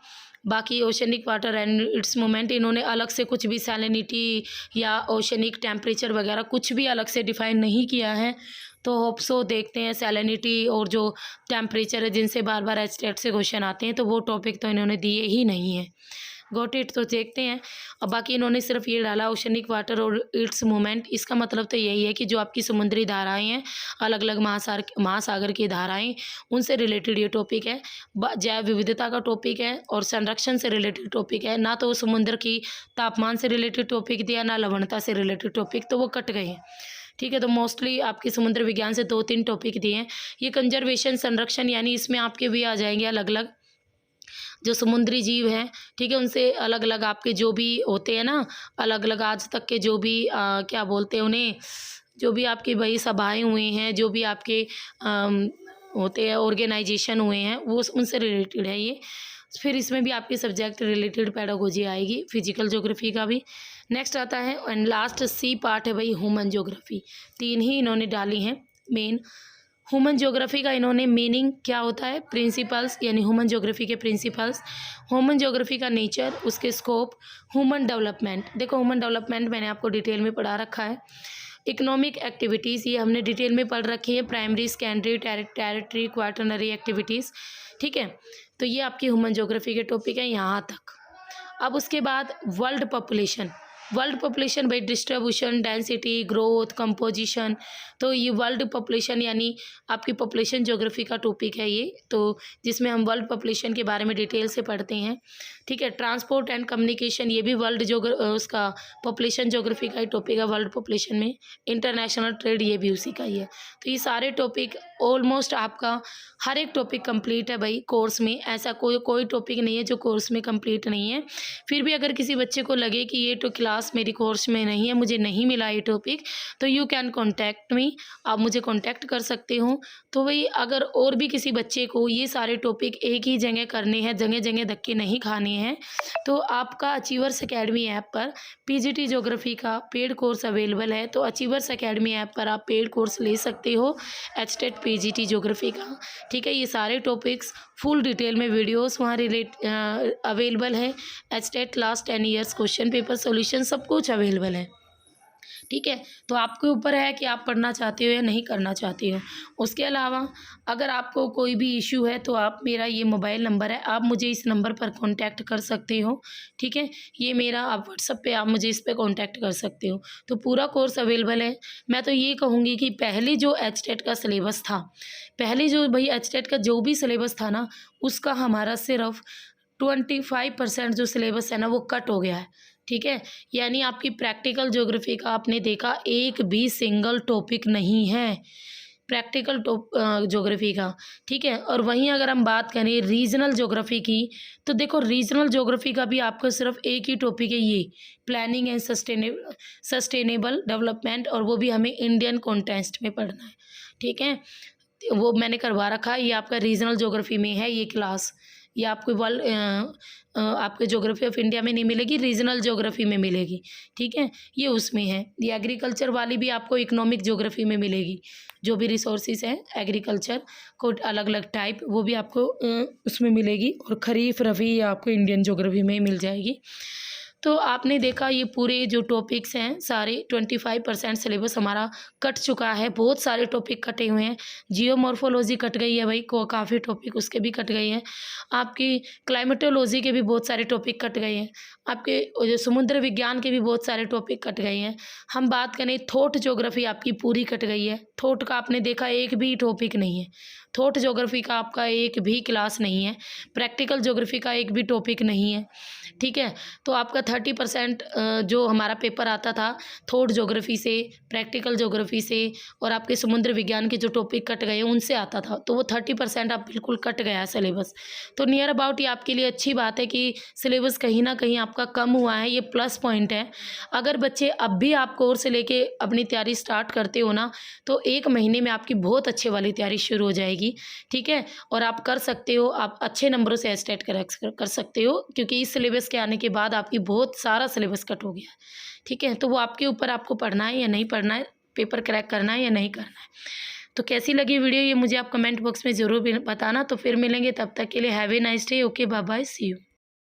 बाकी oceanic water and it's movement, इन्होंने अलग से कुछ भी सैलिनिटी या ओशनिक टेम्परेचर वगैरह कुछ भी अलग से डिफाइन नहीं किया है। तो होप सो देखते हैं सैलिनिटी और जो टेम्परेचर है जिनसे बार बार एचटेट से क्वेश्चन आते हैं, तो वो टॉपिक तो इन्होंने दिए ही नहीं है, गॉट इट। तो देखते हैं। अब बाकी इन्होंने सिर्फ ये डाला ओशनिक वाटर और इट्स मूवमेंट, इसका मतलब तो यही है कि जो आपकी समुद्री धाराएं हैं, अलग अलग महासागर की धाराएं, उनसे रिलेटेड ये टॉपिक है। जैव विविधता का टॉपिक है और संरक्षण से रिलेटेड टॉपिक है, ना तो समुद्र की तापमान से रिलेटेड टॉपिक दिया, ना लवणता से रिलेटेड टॉपिक, तो वो कट गए हैं, ठीक है। तो मोस्टली आपके समुद्र विज्ञान से 2-3 टॉपिक दिए हैं। ये कंजर्वेशन संरक्षण यानी इसमें आपके भी आ जाएंगे अलग अलग जो समुद्री जीव हैं, ठीक है, उनसे अलग अलग आपके जो भी होते हैं ना, अलग अलग आज तक के जो भी क्या बोलते हैं उन्हें, जो भी आपकी भाई सभाएं हुई हैं, जो भी आपके होते हैं ऑर्गेनाइजेशन हुए हैं, वो उनसे रिलेटेड है ये। फिर इसमें भी आपके सब्जेक्ट रिलेटेड पेडागोजी आएगी, फिजिकल ज्योग्राफी का भी। नेक्स्ट आता है एंड लास्ट सी पार्ट है भाई ह्यूमन ज्योग्राफी। 3 ही इन्होंने डाली हैं मेन। ह्यूमन ज्योग्राफी का इन्होंने मीनिंग क्या होता है, प्रिंसिपल्स यानी ह्यूमन ज्योग्राफी के प्रिंसिपल्स, ह्यूमन ज्योग्राफी का नेचर, उसके स्कोप, ह्यूमन डेवलपमेंट। देखो ह्यूमन डेवलपमेंट मैंने आपको डिटेल में पढ़ा रखा है। इकोनॉमिक एक्टिविटीज़ ये हमने डिटेल में पढ़ रखी है, primary, secondary, territory, quaternary activities, ठीक है। तो ये आपकी ह्यूमन ज्योग्राफी के टॉपिक है यहाँ तक। अब उसके बाद world population, world population by distribution, density, growth, composition. तो ये वर्ल्ड पॉपुलेशन यानी आपकी पॉपुलेशन ज्योग्राफी का टॉपिक है ये, तो जिसमें हम वर्ल्ड पॉपुलेशन के बारे में डिटेल से पढ़ते हैं। ठीक है, ट्रांसपोर्ट एंड कम्युनिकेशन, ये भी वर्ल्ड उसका पॉपुलेशन ज्योग्राफी का ही टॉपिक है वर्ल्ड पॉपुलेशन में। इंटरनेशनल ट्रेड, ये भी उसी का ही है। तो ये सारे टॉपिक ऑलमोस्ट आपका हर एक टॉपिक कंप्लीट है भाई कोर्स में, ऐसा कोई टॉपिक नहीं है जो कोर्स में कंप्लीट नहीं है। फिर भी अगर किसी बच्चे को लगे कि ये तो क्लास मेरी कोर्स में नहीं है, मुझे नहीं मिला ये टॉपिक, तो यू कैन कॉन्टैक्ट मी, आप मुझे कॉन्टैक्ट कर सकते हो। तो भाई अगर और भी किसी बच्चे को ये सारे टॉपिक एक ही जगह करने हैं, जगह जगह धक्के नहीं खाने हैं, तो आपका अचीवर्स एकेडमी ऐप पर पीजीटी ज्योग्राफी का पेड कोर्स अवेलेबल है। तो अचीवर्स एकेडमी ऐप पर आप पेड कोर्स ले सकते हो एचटेट पीजीटी ज्योग्राफी का। ठीक है, ये सारे टॉपिक्स फुल डिटेल में वीडियोस वहाँ अवेलेबल है। HTET last 10 years question paper solution सब कुछ अवेलेबल है। ठीक है, तो आपके ऊपर है कि आप पढ़ना चाहते हो या नहीं करना चाहते हो। उसके अलावा अगर आपको कोई भी इशू है तो आप, मेरा ये मोबाइल नंबर है, आप मुझे इस नंबर पर कांटेक्ट कर सकते हो। ठीक है, ये मेरा, आप व्हाट्सएप पे आप मुझे इस पर कांटेक्ट कर सकते हो। तो पूरा कोर्स अवेलेबल है। मैं तो ये कहूँगी कि पहले जो एचटेट का सिलेबस था, पहले जो भाई एचटेट का जो भी सिलेबस था ना, उसका हमारा सिर्फ 25% जो सिलेबस है ना वो कट हो गया है। ठीक है, यानी आपकी प्रैक्टिकल ज्योग्राफी का आपने देखा एक भी सिंगल टॉपिक नहीं है प्रैक्टिकल ज्योग्राफी का। ठीक है, और वहीं अगर हम बात करें रीजनल ज्योग्राफी की, तो देखो रीजनल ज्योग्राफी का भी आपको सिर्फ एक ही टॉपिक है, ये प्लानिंग एंड सस्टेनेबल डेवलपमेंट, और वो भी हमें इंडियन कॉन्टेक्स्ट में पढ़ना है। ठीक है, वो मैंने करवा रखा है, ये आपका रीजनल ज्योग्राफी में है ये क्लास। ये आपको आपके ज्योग्राफी ऑफ इंडिया में नहीं मिलेगी, रीजनल ज्योग्राफी में मिलेगी। ठीक है, ये उसमें है। ये एग्रीकल्चर वाली भी आपको इकोनॉमिक ज्योग्राफी में मिलेगी, जो भी रिसोर्सेज हैं एग्रीकल्चर को अलग अलग टाइप, वो भी आपको उसमें मिलेगी। और खरीफ रबी आपको इंडियन ज्योग्राफी में मिल जाएगी। तो आपने देखा ये पूरे जो टॉपिक्स हैं सारे 25% सिलेबस हमारा कट चुका है। बहुत सारे टॉपिक कटे हुए हैं। जियोमॉर्फोलॉजी कट गई है भाई, को काफ़ी टॉपिक उसके भी कट गए हैं। आपकी क्लाइमेटोलॉजी के भी बहुत सारे टॉपिक कट गए हैं। आपके जो समुद्र विज्ञान के भी बहुत सारे टॉपिक कट गए हैं। हम बात करें थॉट ज्योग्राफी आपकी पूरी कट गई है। थॉट का आपने देखा एक भी टॉपिक नहीं है। थॉट ज्योग्राफी का आपका एक भी क्लास नहीं है। प्रैक्टिकल ज्योग्राफी का एक भी टॉपिक नहीं है। ठीक है, तो आपका 30% जो हमारा पेपर आता था थॉट ज्योग्राफी से, प्रैक्टिकल ज्योग्राफी से, और आपके समुद्र विज्ञान के जो टॉपिक कट गए उनसे आता था, तो वो 30% आप बिल्कुल कट गया है सिलेबस। तो नियर अबाउट ये आपके लिए अच्छी बात है कि सिलेबस कहीं ना कहीं आपका कम हुआ है, ये प्लस पॉइंट है। अगर बच्चे अब भी आप कोर्स लेके अपनी तैयारी स्टार्ट करते हो ना, तो 1 महीने में आपकी बहुत अच्छे वाली तैयारी शुरू हो जाएगी। ठीक है, और आप कर सकते हो, आप अच्छे नंबरों से एस्टेट कर सकते हो, क्योंकि इस सिलेबस के आने के बाद आपकी बहुत सारा सिलेबस कट हो गया है। ठीक है, तो वो आपके ऊपर, आपको पढ़ना है या नहीं पढ़ना है, पेपर क्रैक करना है या नहीं करना है। तो कैसी लगी वीडियो ये मुझे आप कमेंट बॉक्स में ज़रूर बताना। तो फिर मिलेंगे, तब तक के लिए have a nice day. Okay, bye bye, see you.